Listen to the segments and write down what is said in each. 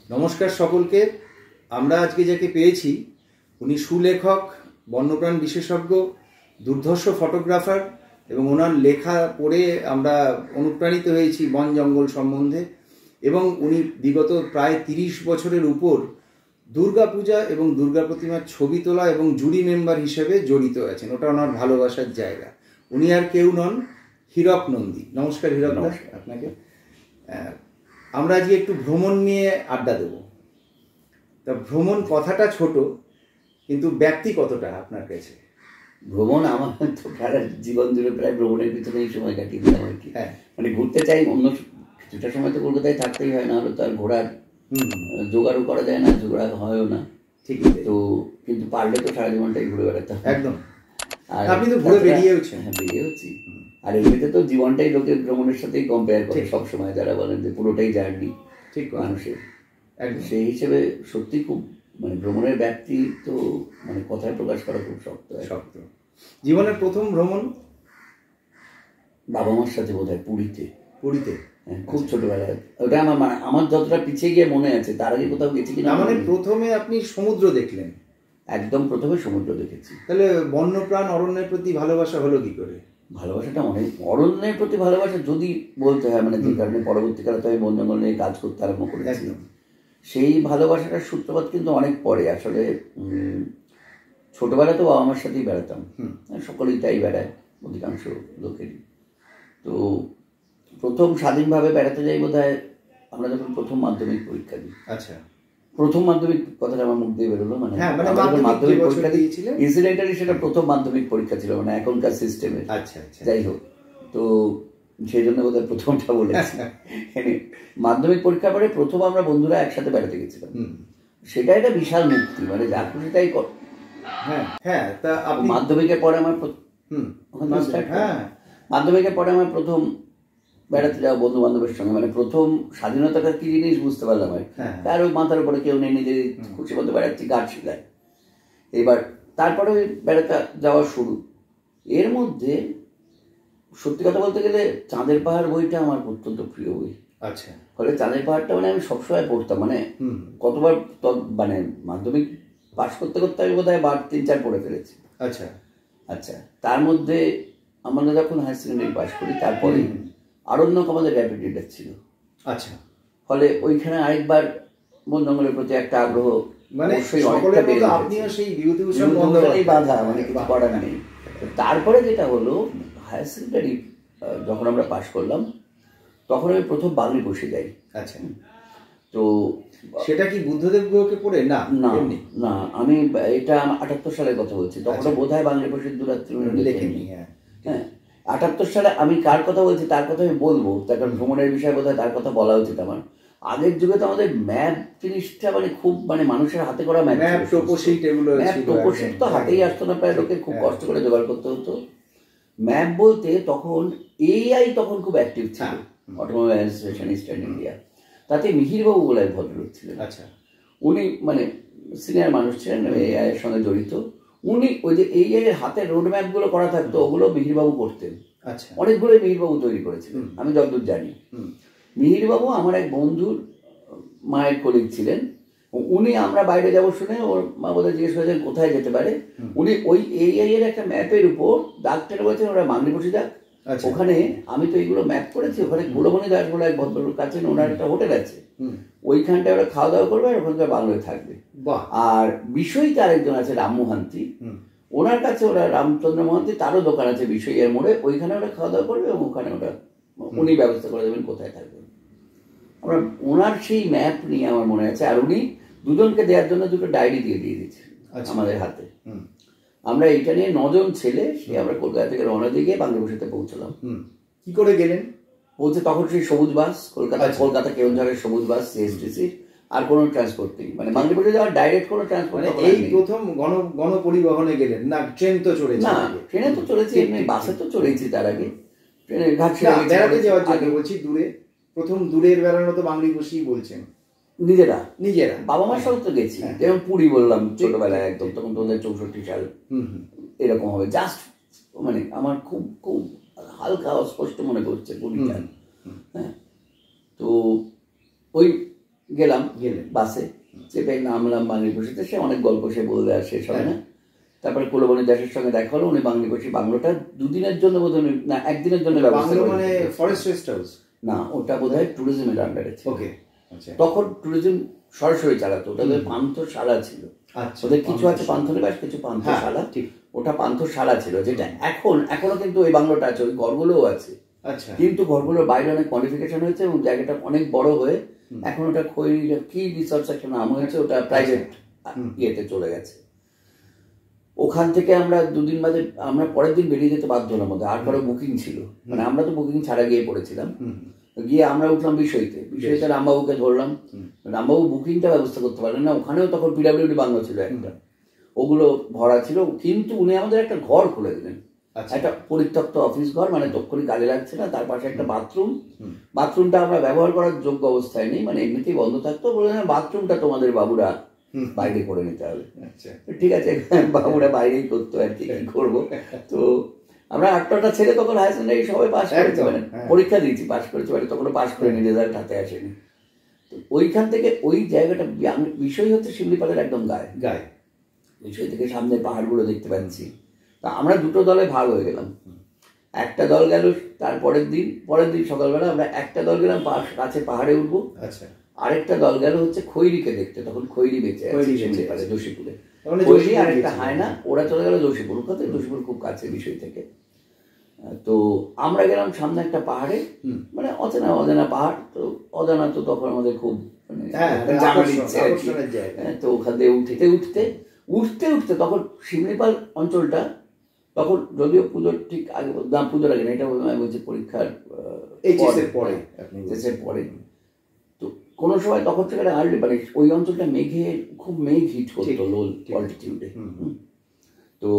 নমস্কার সকলকে। আমরা আজকে যাকে পেয়েছি উনি সুলেখক, বন্যপ্রাণ বিশেষজ্ঞ, দুর্ধর্ষ ফটোগ্রাফার এবং ওনার লেখা পড়ে আমরা অনুপ্রাণিত হয়েছি বন জঙ্গল সম্বন্ধে। এবং উনি বিগত প্রায় 30 বছরের উপর দুর্গাপূজা এবং দুর্গা প্রতিমার ছবি তোলা এবং জুরি মেম্বার হিসেবে জড়িত আছেন। ওটা ওনার ভালোবাসার জায়গা। উনি আর কেউ নন, হীরক নন্দী। নমস্কার হীরক দা, আপনাকে। আমরা আজকে একটু ভ্রমণ নিয়ে আড্ডা দেব। তা ভ্রমণ কথাটা ছোট, কিন্তু ব্যক্তি কতটা আপনার কাছে? ভ্রমণ আমার তো সারা জীবন জুড়ে প্রায় ভ্রমণের পিছনেই সময় কাটিয়ে দিলাম আর কি। মানে ঘুরতে চাই, অন্য কিছুটা সময় তো কলকাতায় থাকতেই হয়, না হলে তো আর ঘোরার জোগাড়ও করা যায় না, জোগাড় হয়ও না। ঠিক তো, কিন্তু পারলে তো সারা জীবনটাই ঘুরে বেড়াতে হয়। একদম। আর আপনি তো ঘুরে বেরিয়েওছেন। হ্যাঁ, বেরিয়েছি। আর এমনিতে তো জীবনটাই লোকে ভ্রমণের সাথেই কম্পেয়ার করে সবসময়, যারা বলেন যে পুরোটাই জার্নি ঠিক মানুষের। সেই হিসেবে সত্যি খুব মানে ভ্রমণের ব্যক্তি তো মানে কথায় প্রকাশ করা খুব শক্ত। জীবনের প্রথম ভ্রমণ বাবা মার সাথে বোধহয় পুরীতে। হ্যাঁ, খুব ছোটবেলায়। ওটা আমার যতটা পিছিয়ে গিয়ে মনে আছে, তার আগে কোথাও গেছি কিনা। মানে প্রথমে আপনি সমুদ্র দেখলেন? একদম প্রথমে সমুদ্র দেখেছি। তাহলে বন্যপ্রাণ, অরণ্যের প্রতি ভালোবাসা হলো কি করে? ভালোবাসাটা অনেক, অরণ্যের প্রতি ভালোবাসা যদি বলতে হয়, মানে যে কারণে পরবর্তীকালে তো আমি বন জঙ্গল নিয়ে কাজ করতে আরম্ভ করেছি, সেই ভালোবাসাটার সূত্রপাত কিন্তু অনেক পরে। আসলে ছোটবেলায় তো বাবা মার সাথেই বেড়াতাম, সকলেই তাই বেড়ায়, অধিকাংশ লোকেরই। তো প্রথম স্বাধীনভাবে বেড়াতে যাই বোধহয় আমরা যখন প্রথম মাধ্যমিক পরীক্ষা দিই। আচ্ছা, প্রথম মাধ্যমিক কথাটা আমার মুখ দিয়ে বেরোলো। মানে মাধ্যমিক পরীক্ষা দিয়েছিলেন, ইনসিডেন্টালি সেটা প্রথম মাধ্যমিক পরীক্ষা ছিল, মানে এখনকার সিস্টেমের। আচ্ছা, যাই হোক, তো সেই জন্য বোধহয় প্রথমটা বলেছি। মাধ্যমিক পরীক্ষার পরে প্রথম আমরা বন্ধুরা একসাথে বেড়াতে গেছিলাম। সেটা একটা বিশাল মুক্তি, মানে যা খুশি তাই কর। মাধ্যমিকের পরে আমার প্রথম বেড়াতে যাওয়া বন্ধু বান্ধবের সঙ্গে, মানে প্রথম স্বাধীনতাটা কি জিনিস বুঝতে পারলাম আর। কারো মাথার উপরে কেউ নেই, নিজের খুশি মতো বেড়াচ্ছি, গাছ শিলায়। এবার তারপরে বেড়াতে যাওয়া শুরু। এর মধ্যে সত্যি কথা বলতে গেলে চাঁদের পাহাড় বইটা আমার অত্যন্ত প্রিয় বই। আচ্ছা। ফলে চাঁদের পাহাড়টা মানে আমি সবসময় পড়তাম, মানে কতবার মানে মাধ্যমিক পাশ করতে করতে আমি বোধহয় 3-4 পড়ে ফেলেছি। আচ্ছা আচ্ছা। তার মধ্যে আমরা যখন হায়ার সেকেন্ডারি পাশ করি, তারপরে আরণ্যক আমাদের র্যাপিড রিডার ছিল। আচ্ছা। ফলে ওইখানে আরেকবার বন জঙ্গলের প্রতি একটা আগ্রহ, মানে আপনিও সেই বিভূতিভূষণ বাধা, মানে কিছু করার নেই। তারপরে যেটা হলো, হায়ার সেকেন্ডারি যখন আমরা পাশ করলাম, তখন আমি প্রথম বাংলি বসে যাই। আচ্ছা। তো সেটা কি বুদ্ধদেব গুহকে পড়ে? না না, আমি এটা 78 সালের কথা বলছি। তখন বোধহয় বাংলা বসের দুরাত্রি লেখেনি। হ্যাঁ, 78 সালে আমি কার কথা বলছি তার কথা আমি বলবো, তার কারণ ভ্রমণের বিষয়ে বোধহয় তার কথা বলা উচিত আমার। আগের যুগে তো আমাদের ম্যাপ জিনিসটা মানে খুব, মানে মানুষের হাতে করা ম্যাপ, টোপোশিট, এগুলো টোপোশিট তো হাতেই আসতো না, প্রায় লোকে খুব কষ্ট করে জোগাড় করতে হতো। ম্যাপ বলতে তখন এআই তখন খুব অ্যাক্টিভ ছিল, অটোমোবাইল অ্যাসোসিয়েশন ইস্টার্ন ইন্ডিয়া। তাতে মিহিরবাবু বলে এক ভদ্রলোক ছিলেন। আচ্ছা। উনি মানে সিনিয়র মানুষ ছিলেন, এআই এর সঙ্গে জড়িত। উনি ওই যে এআই এর হাতে রোড ম্যাপ গুলো করা থাকতো, ওগুলো মিহিরবাবু করতেন। আচ্ছা। অনেকগুলোই মিহিরবাবু তৈরি করেছিলেন, আমি যতদূর জানি। মিহিরবাবু আমার এক বন্ধুর মায়ের কলিগ ছিলেন। উনি আমরা বাইরে যাবো শুনে ওর মা বোধহয় জিজ্ঞেস করেছেন কোথায় যেতে পারে। উনি ওই এআই এর একটা ম্যাপের উপর দাগ টেনে বলেছেন ওরা মাংলি বসে যাক। ওখানে আমি তো এইগুলো ম্যাপ করেছি, ওখানে গুলমণি দাস বলে এক ভদ্রলোক কাছে, ওনার একটা হোটেল আছে, ওইখানটায় ওরা খাওয়া দাওয়া করবে আর ওখানকার বাংলায় থাকবে। আর বিষয়টা আরেকজন আছে রাম মোহান্তি, ওনার কাছে ওরা রামচন্দ্র মোহান্তি, তারও দোকান আছে বিষয়ের মোড়ে, ওইখানে ওরা খাওয়া দাওয়া করবে এবং ওখানে ওরা উনি ব্যবস্থা করে দেবেন কোথায় থাকবে। আমরা ওনার সেই ম্যাপ নিয়ে আমার মনে আছে, আর উনি দুজনকে দেওয়ার জন্য দুটো ডায়েরি দিয়ে দিয়েছে আমাদের হাতে। আমরা এইটা নিয়ে 9 জন ছেলে, সে আমরা কলকাতা থেকে রওনা দিয়ে গিয়ে বাংলাদেশে পৌঁছলাম। কি করে গেলেন? পৌঁছে তখন সেই সবুজ বাস, কলকাতা কেওনঝড়ের সবুজ বাস সিএসটিসির, আর কোনো ট্রান্সপোর্ট নেই, মানে বাংলাদেশে যাওয়ার ডাইরেক্ট কোনো ট্রান্সপোর্ট। এই প্রথম গণপরিবহনে গেলেন? না, ট্রেন তো চড়েছি। না, ট্রেনে তো চলেছি, এমনি বাসে তো চড়েছি তার আগে। ট্রেনে বেড়াতে যাওয়ার জন্য বলছি, দূরে প্রথম দূরের বেড়ানো তো বাংলি বসেই বলছেন। নিজেরা বাবা মার সঙ্গে তো গেছি, যেমন পুরী বললাম ছোটবেলায় একদম, তখন 2064 সাল এরকম হবে, জাস্ট মানে আমার খুব খুব হালকা অস্পষ্ট মনে করছে পুরীটা। হ্যাঁ, তো ওই গেলাম বাসে, চেপে নামলাম বাংলাদেশে। সে অনেক গল্প সে বললে আর শেষ হবে না। তারপরে কুলবনের দাসের সঙ্গে দেখা হলো। উনি বাংলাদেশি বাংলোটা 2 দিনের জন্য বোধহয়, না 1 দিনের জন্য ব্যবস্থা করে। মানে ফরেস্ট রেস্ট হাউস না, ওটা বোধহয় ট্যুরিজমের আন্ডারে ছিল। ওকে, তখন ট্যুরিজম সরাসরি চালাতো, ওটা পান্থশালা ছিল। ওদের কিছু আছে পান্থনিবাস, কিছু পান্থশালা। ওটা পান্থশালা ছিল, যেটা এখনো কিন্তু ওই বাংলোটা আছে, ওই ঘরগুলোও আছে। কিন্তু ঘরগুলোর বাইরে অনেক মডিফিকেশন হয়েছে এবং জায়গাটা অনেক বড় হয়ে এখন ওটা কি রিসর্টস একটা নাম হয়েছে, ওটা প্রাইভেট ইয়েতে চলে গেছে। ওখান থেকে আমরা 2 দিন বাদে আমরা পরের দিন বেরিয়ে যেতে বাধ্য হলাম। আর কারো বুকিং ছিল, মানে আমরা তো বুকিং ছাড়া গিয়ে পড়েছিলাম। গিয়ে আমরা উঠলাম বিষয়তে রামবাবুকে ধরলাম। রামবাবু বুকিংটা ব্যবস্থা করতে পারলেন না। ওখানেও তখন পিডাব্লিউডি বাংলো ছিল একটা, ওগুলো ভরা ছিল। কিন্তু উনি আমাদের একটা ঘর খুলে দিলেন, একটা পরিত্যক্ত অফিস ঘর, মানে তক্ষণি কাজে লাগছে না। তার পাশে একটা বাথরুমটা আমরা ব্যবহার করার যোগ্য অবস্থায় নেই, মানে এমনিতেই বন্ধ থাকতো। বললেন বাথরুমটা তোমাদের বাবুরা বাইরে করে নিতে হবে। ঠিক আছে, বাবুরা বাইরেই করতো আর কি করবো। তো আমরা 8টা ছেলে তখন হায়ার সেকেন্ডারি সবাই পাস করেছি, মানে পরীক্ষা দিয়েছি, পাস করেছি, মানে তখনও পাস করেনি, রেজাল্ট হাতে আসেনি। তো ওইখান থেকে ওই জায়গাটা, বিষয় হচ্ছে শিমলিপালের একদম গায়ে বিষয় থেকে সামনে পাহাড়গুলো দেখতে পাচ্ছি। তা আমরা 2টো দলে ভাগ হয়ে গেলাম। একটা দল গেল পরের দিন সকালবেলা, আমরা একটা দল গেলাম কাছে পাহাড়ে উঠবো। আরেকটা দল গেল হচ্ছে খৈরিকে দেখতে। তখন খৈরি বেঁচে আছে শিমলিপালে, যোশীপুরে। খৈরি আর একটা হায়না, ওরা চলে গেল যোশীপুর। কোথায়? যোশীপুর খুব কাছে বিষয় থেকে। তো আমরা গেলাম সামনে একটা পাহাড়ে, মানে অজানা পাহাড়। তো অজানা তো তখন আমাদের খুব মানে জানার ইচ্ছে। তো ওখান থেকে উঠতে তখন শিমলিপাল অঞ্চলটা, তখন যদিও পুজোর ঠিক আগে, না পুজোর আগে না, এটা বলছি পরীক্ষার পরে। তো কোনো সময় তখন থেকে আর্লি, মানে ওই অঞ্চলটা খুব মেঘ হিট করতো লো অল্টিটিউডে। তো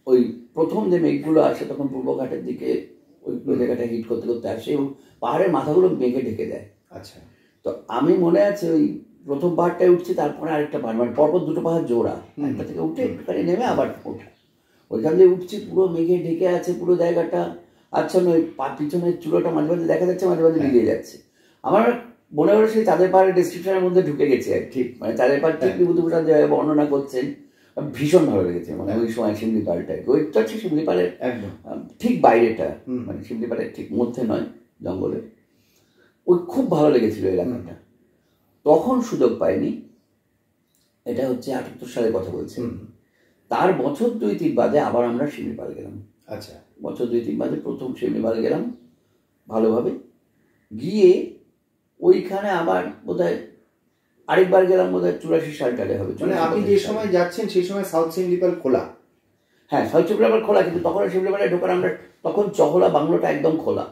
ওই প্রথম যে মেঘগুলো আসে তখন পূর্বঘাটের দিকে ওই জায়গাটা হিট করতে আসে এবং পাহাড়ের মাথাগুলো মেঘে ঢেকে দেয়। তো আমি মনে আছে ওই প্রথম পাহাড়টায় উঠছি, তারপরে আরেকটা পাহাড়, মানে পরপর 2টো পাহাড় জোড়া, একটা থেকে উঠে একটুখানি নেমে আবার ওঠা। ওইখান দিয়ে উঠছি, পুরো মেঘে ঢেকে আছে পুরো জায়গাটা। আচ্ছা, ওই পিছনের চূড়োটা মাঝে মাঝে দেখা যাচ্ছে, মাঝে মাঝে মিলিয়ে যাচ্ছে। আমার মনে হলো সেই চাঁদের পাহাড়ের ডেসক্রিপশনের মধ্যে ঢুকে গেছে আর ঠিক, মানে চাঁদের পাহাড় ঠিক বিভূতিভূষণ যেভাবে বর্ণনা করছেন, ভীষণ ভালো লেগেছে। মানে ওই সময় শিমলিপালটায়, ওইটা হচ্ছে শিমলিপালের ঠিক বাইরেটা, মানে শিমলিপালের ঠিক মধ্যে নয়, জঙ্গলে। ওই খুব ভালো লেগেছিল এলাকাটা। তখন সুযোগ পাইনি, এটা হচ্ছে 78 সালের কথা বলছি। তার বছর 2-3 বাদে আবার আমরা শিমলিপাল গেলাম। বছর 2-3 বাদে প্রথম শিমলিপাল গেলাম ভালোভাবে। গিয়ে ওইখানে আবার বোধহয় আরেকবার গেলাম, বোধহয় 84 সালটাতে হবে। মানে আপনি যে সময় যাচ্ছেন সেই সময় সাউথ শিমলিপাল খোলা? হ্যাঁ, সাউথ শিমলিপাল খোলা, কিন্তু তখন শিমলিপালে ঢোকার আমরা তখন চহলা বাংলোটা একদম খোলা।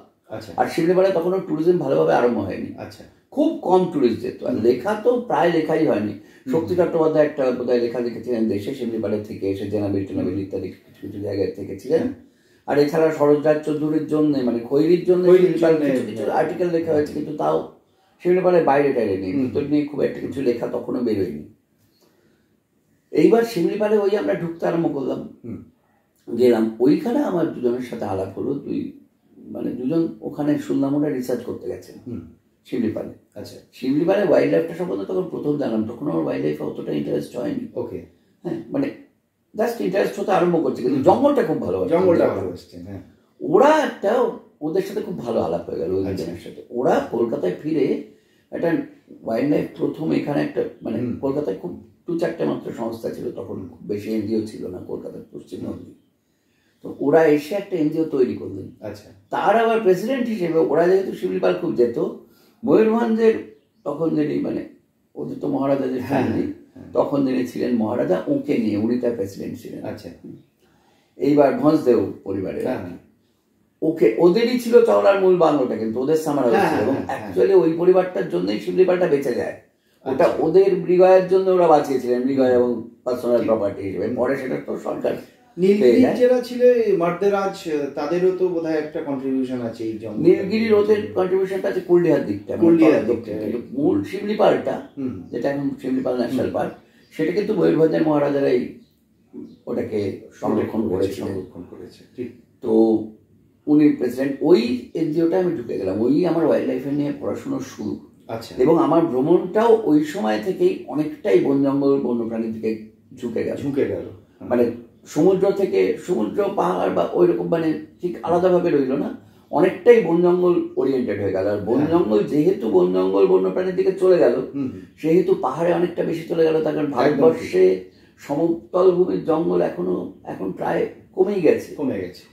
আর শিমলিপালে তখনও ট্যুরিজম ভালোভাবে আরম্ভ হয়নি। খুব কম ট্যুরিস্ট যেত। আর লেখা তো প্রায় লেখাই হয়নি। শক্তি চট্টোপাধ্যায় একটা বোধহয় লেখা লিখেছিলেন দেশে, শিমলিপালের থেকে এসে জেনাবিল টেনাবিল ইত্যাদি কিছু কিছু জায়গায় থেকে ছিলেন। আর এছাড়া সরোজরাজ চৌধুরীর জন্য, মানে খৈরির জন্য কিছু কিছু আর্টিকেল লেখা হয়েছে, কিন্তু তাও শিমলিপালের বাইরে টাইরে নেই, ভিতর নিয়ে খুব একটা কিছু লেখা তখনও বেরোয়নি। এইবার শিমলিপালে ওই আমরা ঢুকতে আরম্ভ করলাম, গেলাম। ওইখানে আমার দুজনের সাথে আলাপ হলো। মানে দুজন ওখানে শুনলাম ওরা রিসার্চ করতে গেছেন শিমলিপালে। শিমলিপালে ওয়াইল্ড লাইফটা সম্বন্ধে তখন প্রথম জানলাম। তখন আমার ওয়াইল্ড লাইফে অতটা ইন্টারেস্ট হয়নি। হ্যাঁ, মানে জাস্ট ইন্টারেস্ট হতে আরম্ভ করছে, কিন্তু জঙ্গলটা খুব ভালো, ওরা একটা ওদের সাথে খুব ভালো আলাপ হয়ে গেল ওই দুজনের সাথে। ওরা কলকাতায় ফিরে একটা ওয়াইল্ড লাইফ প্রথম এখানে একটা, মানে কলকাতায় খুব 2-4টে মাত্র সংস্থা ছিল তখন, খুব বেশি এনজিও ছিল না কলকাতার পশ্চিমবঙ্গে। তো ওরা এসে একটা এনজিও তৈরি করলেন। তার আবার প্রেসিডেন্ট হিসেবে ওরা যেহেতু শিমলিপাল খুব যেত, ময়ূরভঞ্জের তখন যিনি, মানে ওদের তো মহারাজাদের ফ্যামিলি, তখন যিনি ছিলেন মহারাজা, ওকে নিয়ে উনি তার প্রেসিডেন্ট ছিলেন। এইবার ভঞ্জদেও পরিবারের ওকে, ওদেরই ছিল চওড়ার মূল বাংলোটা, কিন্তু ওদের সামার হয়েছিল এবং অ্যাকচুয়ালি ওই পরিবারটার জন্যই শিমলিপালটা বেঁচে যায়। ওটা ওদের মৃগয়ের জন্য ওরা বাঁচিয়েছিলেন, মৃগয় এবং পার্সোনাল প্রপার্টি হিসেবে। পরে সেটা তো সরকার, নীলগিরি যারা ছিল মর্দেরাজ, তাদেরও তো বোধহয় একটা কন্ট্রিবিউশন আছে। এই নীলগিরির ওদের কন্ট্রিবিউশনটা আছে কুলডিহার দিকটা, মূল শিমলিপালটা যেটা এখন শিমলিপাল ন্যাশনাল পার্ক, সেটা কিন্তু ময়ূরভঞ্জের মহারাজারাই ওটাকে সংরক্ষণ করেছে। তো উনি প্রেসিডেন্ট। ওই এনজিওটা আমি ঢুকে গেলাম, ওই আমার ওয়াইল্ড লাইফের নিয়ে পড়াশোনার শুরু। আচ্ছা। এবং আমার ভ্রমণটাও ওই সময় থেকেই অনেকটাই বন জঙ্গল বন্যপ্রাণীর দিকে ঝুঁকে গেল। মানে সমুদ্র থেকে, সমুদ্র পাহাড় বা ওই রকম মানে ঠিক আলাদাভাবে রইল না, অনেকটাই বন জঙ্গল ওরিয়েন্টেড হয়ে গেল। আর বন জঙ্গল যেহেতু বন জঙ্গল বন্যপ্রাণীর দিকে চলে গেল, সেহেতু পাহাড়ে অনেকটা বেশি চলে গেল। তার কারণ ভারতবর্ষে সমতল ভূমির জঙ্গল এখন প্রায় কমে গেছে।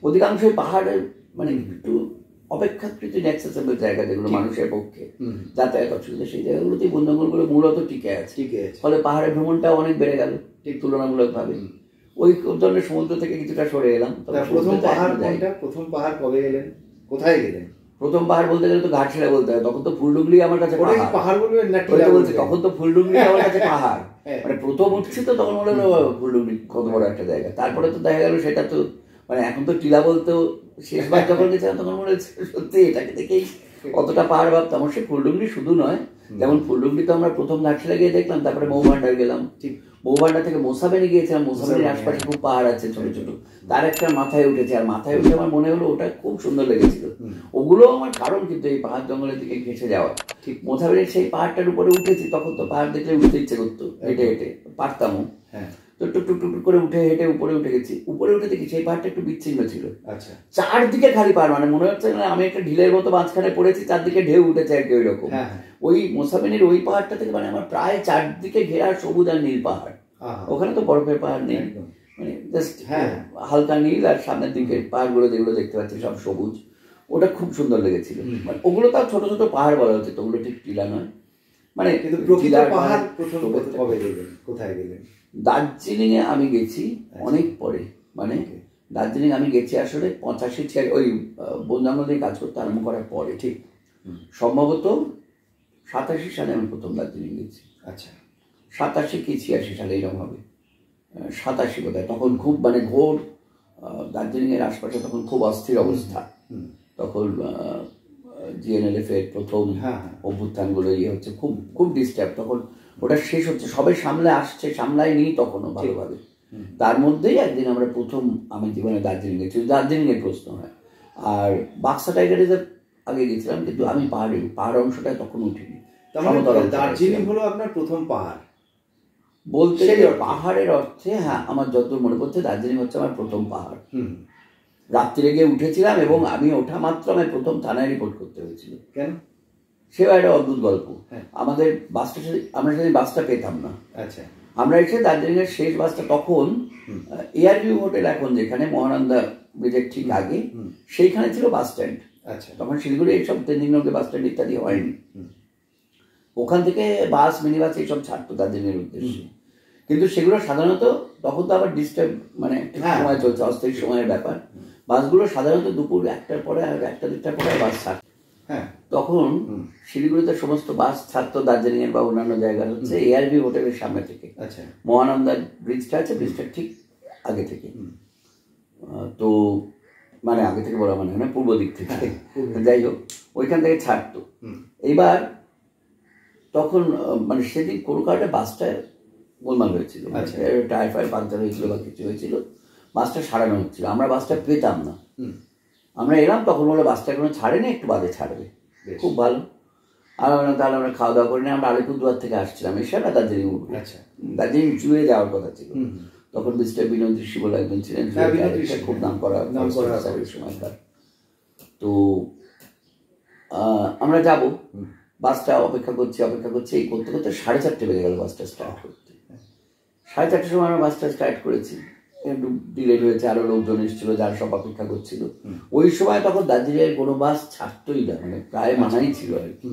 অধিকাংশই পাহাড়ের মানে একটু অপেক্ষাকৃত ইনঅ্যাক্সেসেবল জায়গা, যেগুলো মানুষের পক্ষে যাতায়াত অসুবিধা, সেই জায়গাগুলোতেই বন জঙ্গলগুলো মূলত টিকে আছে। ফলে পাহাড়ের ভ্রমণটাও অনেক বেড়ে গেল ঠিক তুলনামূলকভাবে। ওই ধরনের সমুদ্র থেকে কিছুটা সরে এলাম। প্রথম পাহাড় কবে গেলেন, কোথায় গেলেন? প্রথম পাহাড় বলতে গেলে তো ঘাটশিলা বলতে হয়। তখন তো ফুলডুগলি আমার কাছে পাহাড় বলবেন না, বলছি তখন তো ফুলডুগলি আমার কাছে পাহাড়। মানে প্রথম উঠছি তো তখন মনে হলো ফুলডুগলি কত বড় একটা জায়গা। তারপরে তো দেখা গেল সেটা তো মানে এখন তো টিলা বলতেও, শেষবার যখন গেছিলাম তখন মনে হচ্ছে সত্যি এটাকে দেখেই কতটা পাহাড় ভাবতাম। সে ফুলডুগলি শুধু নয়, যেমন ফুলডুগলি তো আমরা প্রথম ঘাটশিলা গিয়ে দেখলাম, তারপরে মৌভান্ডার গেলাম, মৌভান্ডার থেকে মোসাবেনি গিয়েছিলাম। মোসাবেনির আশপাশে খুব পাহাড় আছে ছোট ছোট, তার একটা মাথায় উঠেছে। আর মাথায় উঠে আমার মনে হলো ওটা খুব সুন্দর লেগেছিল। ওগুলো আমার কারণ কিন্তু এই পাহাড় জঙ্গলের দিকে ঘেঁষে যাওয়া। ঠিক মোসাবেনির সেই পাহাড়টার উপরে উঠেছি, তখন তো পাহাড় দেখলে উঠতে ইচ্ছে করতো, হেঁটে হেঁটে পারতামও। তো টুক করে উঠে হেঁটে উপরে উঠে গেছি। উপরে উঠে দেখি সেই পাহাড়টা একটু বিচ্ছিন্ন ছিল। আচ্ছা। চারদিকে খালি পাহাড়, মানে মনে হচ্ছে আমি একটা ঢিলের মতো মাঝখানে পড়েছি, চারদিকে ঢেউ উঠেছে আর কি ওই রকম। ওই মোসাবেনির ওই পাহাড়টা থেকে মানে আমার প্রায় চারদিকে ঘেরা সবুজ আর নীল পাহাড়। ওখানে তো বরফের পাহাড় নেই, মানে জাস্ট হালকা নীল, আর সামনের দিকে পাহাড়গুলো যেগুলো দেখতে পাচ্ছি সব সবুজ। ওটা খুব সুন্দর লেগেছিল। মানে ওগুলো তাও ছোট ছোট পাহাড় বলা হচ্ছে, তো ওগুলো ঠিক টিলা নয়। মানে কোথায় গেলেন? দার্জিলিং এ আমি গেছি অনেক পরে। মানে দার্জিলিং আমি গেছি আসলে 85 ওই বন জঙ্গল নিয়ে কাজ করতে আরম্ভ করার পরে, ঠিক সম্ভবত 87 সালে আমি প্রথম দার্জিলিং গেছি। আচ্ছা। 87 কি 86 সালে এরকম হবে, 87 বোধ হয়। তখন খুব মানে ঘোর দার্জিলিং এর আশপাশে তখন খুব অস্থির অবস্থা। তখন জিএনএলএফ এর প্রথম অভ্যুত্থানগুলো ইয়ে হচ্ছে, খুব খুব ডিস্টার্ব। তখন ওটা শেষ হচ্ছে, সবাই সামলে আসছে, সামলায়নি তখনও ভালোভাবে। তার মধ্যেই একদিন আমরা প্রথম আমি জীবনে দার্জিলিং গেছি, দার্জিলিং এর প্রশ্ন হয়। আর বাক্সা টাইগার রিজার্ভ আগে গেছিলাম, কিন্তু আমি পাহাড় অংশটায় তখন উঠিনি। দার্জিলিং হলো আপনার প্রথম পাহাড় বলতে পাহাড়ের অর্থে। হ্যাঁ, আমার যতদূর মনে পড়ছে দার্জিলিং হচ্ছে আমার প্রথম পাহাড়। রাত্রিরে গিয়ে উঠেছিলাম এবং আমি ওঠা মাত্র আমি প্রথম থানায় রিপোর্ট করতে হয়েছিল। কেন? সেও একটা অদ্ভুত গল্প। আমাদের বাসটা, আমরা সেদিন বাসটা পেতাম না। আচ্ছা। আমরা এসে দার্জিলিং এর শেষ বাসটা তখন এয়ারভিউ হোটেল, এখন যেখানে মহানন্দা ব্রিজের ঠিক আগে, সেইখানে ছিল বাস স্ট্যান্ড। আচ্ছা। তখন শিলিগুড়ি এইসব তেন্দিং নৌকে বাস স্ট্যান্ড ইত্যাদি হয়নি। ওখান থেকে বাস, মিনি বাস এইসব ছাড়তো দার্জিলিং এর উদ্দেশ্যে। কিন্তু সেগুলো সাধারণত তখন তো আবার ডিস্টার্ব, মানে সময় চলছে, অস্থির সময়ের ব্যাপার। বাসগুলো সাধারণত দুপুর 1টার পরে আর 1টা-2টার পরে বাস ছাড়ত। তখন শিলিগুড়িতে সমস্ত বাস ছাড়তো দার্জিলিং এর বা অন্যান্য জায়গার হচ্ছে এয়ারভিউ হোটেলের সামনে থেকে। আচ্ছা। মহানন্দা ব্রিজটা আছে, ব্রিজটা ঠিক আগে থেকে। তো মানে আগে থেকে বলা মানে পূর্ব দিক থেকে, যাই হোক ওইখান থেকে ছাড়তো। এইবার তখন মানে সেদিন কোনো কারণে বাসটায় গোলমাল হয়েছিল, টায়ার ফায়ার পাংচার হয়েছিল বা কিছু হয়েছিল, বাসটা সারানো হচ্ছিল। আমরা বাসটা পেতাম না। আমরা এলাম, তখন বলে বাসটা এখনো ছাড়েনি, একটু বাদে ছাড়বে। খুব ভালো। আর তাহলে আমরা খাওয়া দাওয়া করি না, আমরা আলিপুরদুয়ার থেকে আসছিলাম, এসে না দার্জিলিং উঠবো। দার্জিলিং চুয়ে যাওয়ার কথা ছিল। তখন মিস্টার বিনোদ ঋষি বলে একজন ছিলেন, খুব নাম করা সময়কার। তো আমরা যাব, বাসটা অপেক্ষা করছি এই করতে করতে 4:30 বেজে গেল বাসটা স্টার্ট করতে। 4:30 সময় আমরা বাসটা স্টার্ট করেছি, একটু ডিলেট হয়েছে, আরো লোকজন এসেছিল যারা সব অপেক্ষা করছিল। ওই সময় তখন দার্জিলিংয়ের কোনো বাস ছাড়তোই না, মানে প্রায় মানাই ছিল আর কি।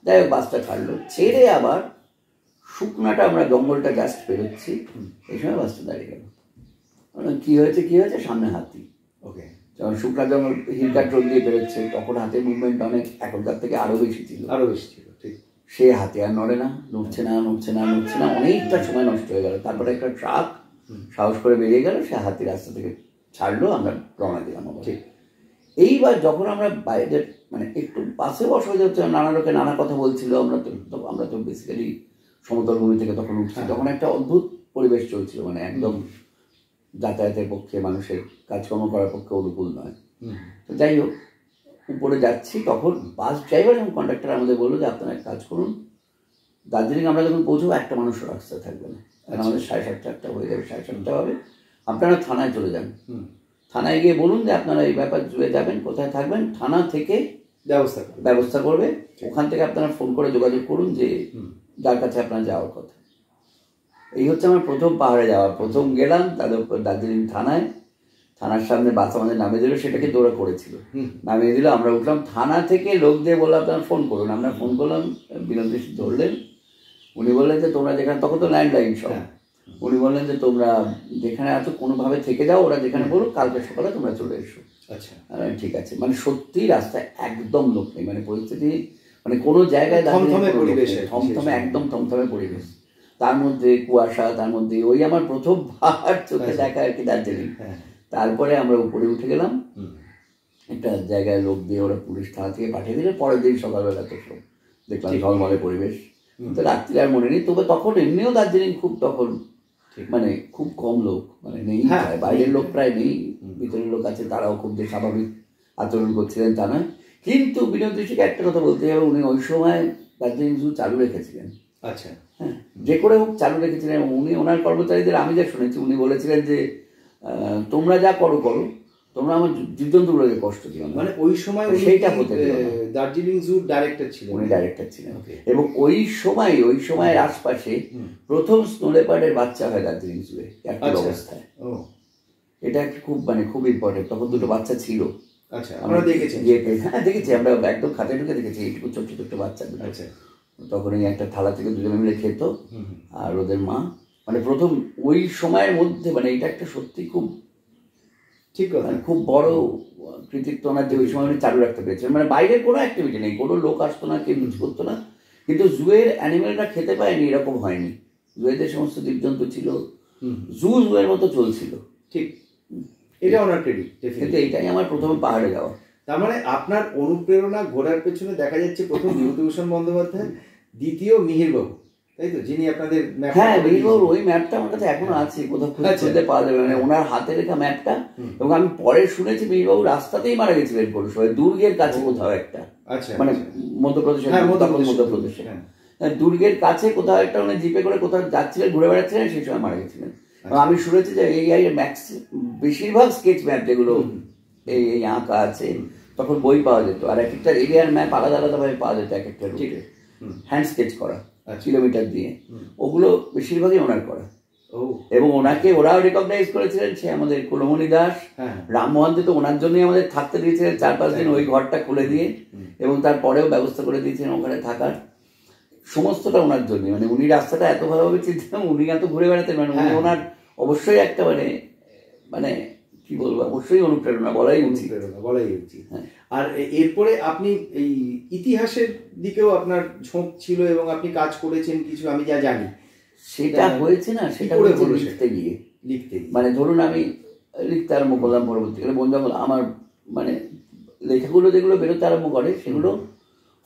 যাই হোক বাসটা ছাড়লো, ছেড়ে আবার শুকনাটা আমরা জঙ্গলটা জাস্ট পেরোচ্ছি, এই সময় বাসটা দাঁড়িয়ে গেল। কি হয়েছে সামনে হাতি। ওকে, যখন শুকনা জঙ্গল হিলকাট রোড দিয়ে বেরোচ্ছে, তখন হাতের মুভমেন্ট অনেক এখনকার থেকে আরো বেশি ছিল। ঠিক। সে হাতি আর নড়ে না, নড়ছে না, অনেকটা সময় নষ্ট হয়ে গেল। তারপরে একটা ট্রাক সাহস করে বেরিয়ে গেল, সে হাতি রাস্তা থেকে ছাড়লো, আমরা রওনা দিলাম। ঠিক। এইবার যখন আমরা বাইরে মানে একটু বাসে অসুবিধা হচ্ছে, নানা লোকে নানা কথা বলছিল, আমরা তো বেসিক্যালি সমতল ভূমি থেকে তখন উঠছি, তখন একটা অদ্ভুত পরিবেশ চলছিল, মানে একদম যাতায়াতের পক্ষে, মানুষের কাজকর্ম করার পক্ষে অনুকূল নয়। তো যাই হোক, উপরে যাচ্ছি, তখন বাস ড্রাইভার এবং কন্ডাক্টর আমাদের বললো যে আপনারা এক কাজ করুন, দার্জিলিং আমরা যখন পৌঁছবো একটা মানুষও রাস্তায় থাকবে না, কারণ আমাদের 7:30 হয়ে যাবে, 7:30 হবে, আপনারা থানায় চলে যান, থানায় গিয়ে বলুন যে আপনারা এই ব্যাপার জুড়ে যাবেন, কোথায় থাকবেন, থানা থেকে ব্যবস্থা করবে, ওখান থেকে আপনারা ফোন করে যোগাযোগ করুন যে যার কাছে আপনার যাওয়ার কথা। এই হচ্ছে আমার প্রথম পাহাড়ে যাওয়া। প্রথম গেলাম, তাদের দার্জিলিং থানার সামনে বাস আমাদের নামিয়ে দিল, সেটাকে দৌড়া করেছিল, নামিয়ে দিল, আমরা উঠলাম, থানা থেকে লোক দিয়ে বললো আপনারা ফোন করুন, আমরা ফোন করলাম, বিনোদ ঋষি ধরলেন, উনি বললেন যে তোমরা যেখানে, তখন তো ল্যান্ডলাইন সব, উনি বললেন যে তোমরা যেখানে আছো কোনোভাবে থেকে যাও, ওরা যেখানে বলুক কালকে সকালে তোমরা চলে এসো। আচ্ছা, ঠিক আছে। মানে সত্যি রাস্তায় একদম লোক নেই, মানে পরিস্থিতি, মানে কোনো জায়গায় থমথমে একদম থমথমে পরিবেশ, তার মধ্যে কুয়াশা, তার মধ্যে ওই আমার প্রথম পাহাড় চোখে দেখা আর কি দার্জিলিং। তারপরে আমরা উপরে উঠে গেলাম, একটা জায়গায় লোক দিয়ে ওরা পুলিশ থানা থেকে পাঠিয়ে দিলে, পরের দিন সকালবেলা তো সব দেখলাম ঝলমলে পরিবেশ। তো রাত্রি আর মনে নেই, তবে তখন এমনিও দার্জিলিং খুব, তখন মানে খুব কম লোক, মানে নেই, বাইরের লোক প্রায় নেই, ভিতরের লোক আছে, তারাও খুব যে স্বাভাবিক আচরণ করছিলেন তা নয়। কিন্তু বিনোদ ঋষিকে একটা কথা বলতে হবে, উনি ওই সময় দার্জিলিং জু চালু রেখেছিলেন। আচ্ছা, হ্যাঁ, যে করে হোক চালু রেখেছিলেন। উনি ওনার কর্মচারীদের, আমি যা শুনেছি, উনি বলেছিলেন যে তোমরা যা করো করো, তোমরা আমার জীবজন্তুগুলোকে কষ্ট দিও না। মানে ওই সময় সেইটা হতে দার্জিলিং জুর ডাইরেক্টর ছিলেন, উনি ডাইরেক্টর ছিলেন, এবং ওই সময়ের আশপাশে প্রথম স্নো লেপার্ডের বাচ্চা হয় দার্জিলিং জুয়ে একটা অবস্থায়। এটা খুব, মানে খুব ইম্পর্টেন্ট। তখন দুটো বাচ্চা ছিল। আচ্ছা, আমরা দেখেছি, হ্যাঁ দেখেছি, আমরা একদম খাতে ঢুকে দেখেছি, এইটুকু ছোট্ট ছোট্ট বাচ্চা। আচ্ছা, তখন এই একটা থালা থেকে দুজনে মিলে খেত, আর ওদের মা, মানে প্রথম ওই সময়ের মধ্যে, মানে এটা একটা সত্যি খুব ঠিক কথা, খুব বড় কৃতিত্ব ওনার যে ওই সময় উনি চালু রাখতে পেরেছেন। মানে বাইরের কোনো অ্যাক্টিভিটি নেই, কোনো লোক আসতো না, কেউ কিছু করতো না, কিন্তু জুয়ের অ্যানিমেলটা খেতে পায়নি এরকম হয়নি। জুয়েদের সমস্ত জীবজন্তু ছিল, জুয়ের মতো চলছিল। ঠিক, এটা ওনার ক্রেডিট। কিন্তু এইটাই আমার প্রথম পাহাড়ে যাওয়া। তার মানে আপনার অনুপ্রেরণা ঘোরার পেছনে দেখা যাচ্ছে প্রথম বিভূতিভূষণ বন্দ্যোপাধ্যায়, দ্বিতীয় মিহিরবাবু, তাই তো, যিনি আপনাদের, হ্যাঁ মিহিরবাবুর ওই ম্যাপটা আমার কাছে এখনো আছে, কোথাও খুঁজতে পাওয়া যাবে, মানে ওনার হাতে লেখা ম্যাপটা। এবং আমি পরে শুনেছি মিহিরবাবু রাস্তাতেই মারা গেছিলেন কোনো সময়, দুর্গের কাছে কোথাও একটা, মানে মধ্যপ্রদেশে, দুর্গের কাছে কোথাও একটা, উনি জিপে করে কোথাও যাচ্ছিলেন, ঘুরে বেড়াচ্ছিলেন, সেই সময় মারা গেছিলেন। আমি শুনেছি যে এই বেশিরভাগ স্কেচ ম্যাপ যেগুলো এই আঁকা আছে, তখন বই পাওয়া যেত, আর এক একটা এরিয়ার ম্যাপ আলাদা আলাদাভাবে পাওয়া যেত, এক একটা রুটে হ্যান্ড স্কেচ করা কিলোমিটার দিয়ে, ওগুলো বেশিরভাগই ওনার করা। এবং ওনাকে ওরাও রেকগনাইজ করেছিলেন, সে আমাদের কুলমণি দাস, রামমোহন তো ওনার জন্যই আমাদের থাকতে দিয়েছিলেন 4-5 দিন ওই ঘরটা খুলে দিয়ে, এবং তারপরেও ব্যবস্থা করে দিয়েছিলেন ওখানে থাকার, সমস্তটা ওনার জন্যই। মানে উনি রাস্তাটা এত ভালোভাবে চিনতেন, উনি এত ঘুরে বেড়াতেন, মানে উনি ওনার অবশ্যই একটা, মানে কি বলবো, অবশ্যই অনুপ্রেরণা বলাই উচিত। আর এরপরে আপনি এই ইতিহাসের দিকেও আপনার ঝোঁক ছিল এবং আপনি কাজ করেছেন কিছু, আমি যা জানি। সেটা হয়েছে না, সেটা লিখতে গিয়ে, মানে ধরুন আমি লিখতে আরম্ভ করলাম, পরবর্তীকালে বন্ধু আমার, মানে লেখাগুলো যেগুলো বেরোতে আরম্ভ করে, সেগুলো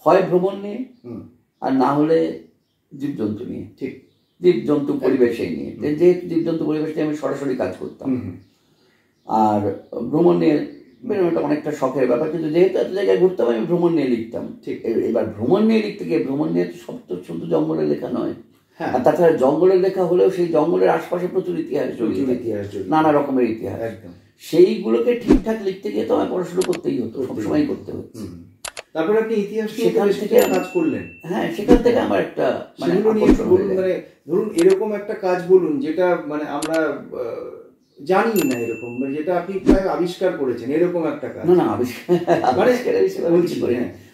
হয় ভ্রমণ নিয়ে, আর না হলে জীবজন্তু নিয়ে। ঠিক, জীবজন্তু পরিবেশে নিয়ে, যেহেতু জীবজন্তু পরিবেশ নিয়ে আমি সরাসরি কাজ করতাম, আর ভ্রমণ নিয়ে বেরোনোটা অনেকটা শখের ব্যাপার, কিন্তু যেহেতু এত জায়গায় ঘুরতাম, আমি ভ্রমণ নিয়ে লিখতাম। ঠিক, এবার ভ্রমণ নিয়ে লিখতে গিয়ে, ভ্রমণ নিয়ে সব তো শুধু জঙ্গলের লেখা নয়, আর তাছাড়া জঙ্গলের লেখা হলেও সেই জঙ্গলের আশপাশে প্রচুর ইতিহাস, নানা রকমের ইতিহাস, সেইগুলোকে ঠিকঠাক লিখতে গিয়ে তো আমার পড়াশুনো করতেই হতো, সবসময় করতে হচ্ছে। তারপরে আপনি ইতিহাস সেখান থেকে কাজ করলেন, হ্যাঁ সেখান থেকে আমার একটা, মানে ধরুন এরকম একটা কাজ বলুন যেটা মানে আমরা জানি না, এরকম যেটা আপনি প্রায় আবিষ্কার করেছেন, এরকম একটা কাজ। না আবিষ্কার,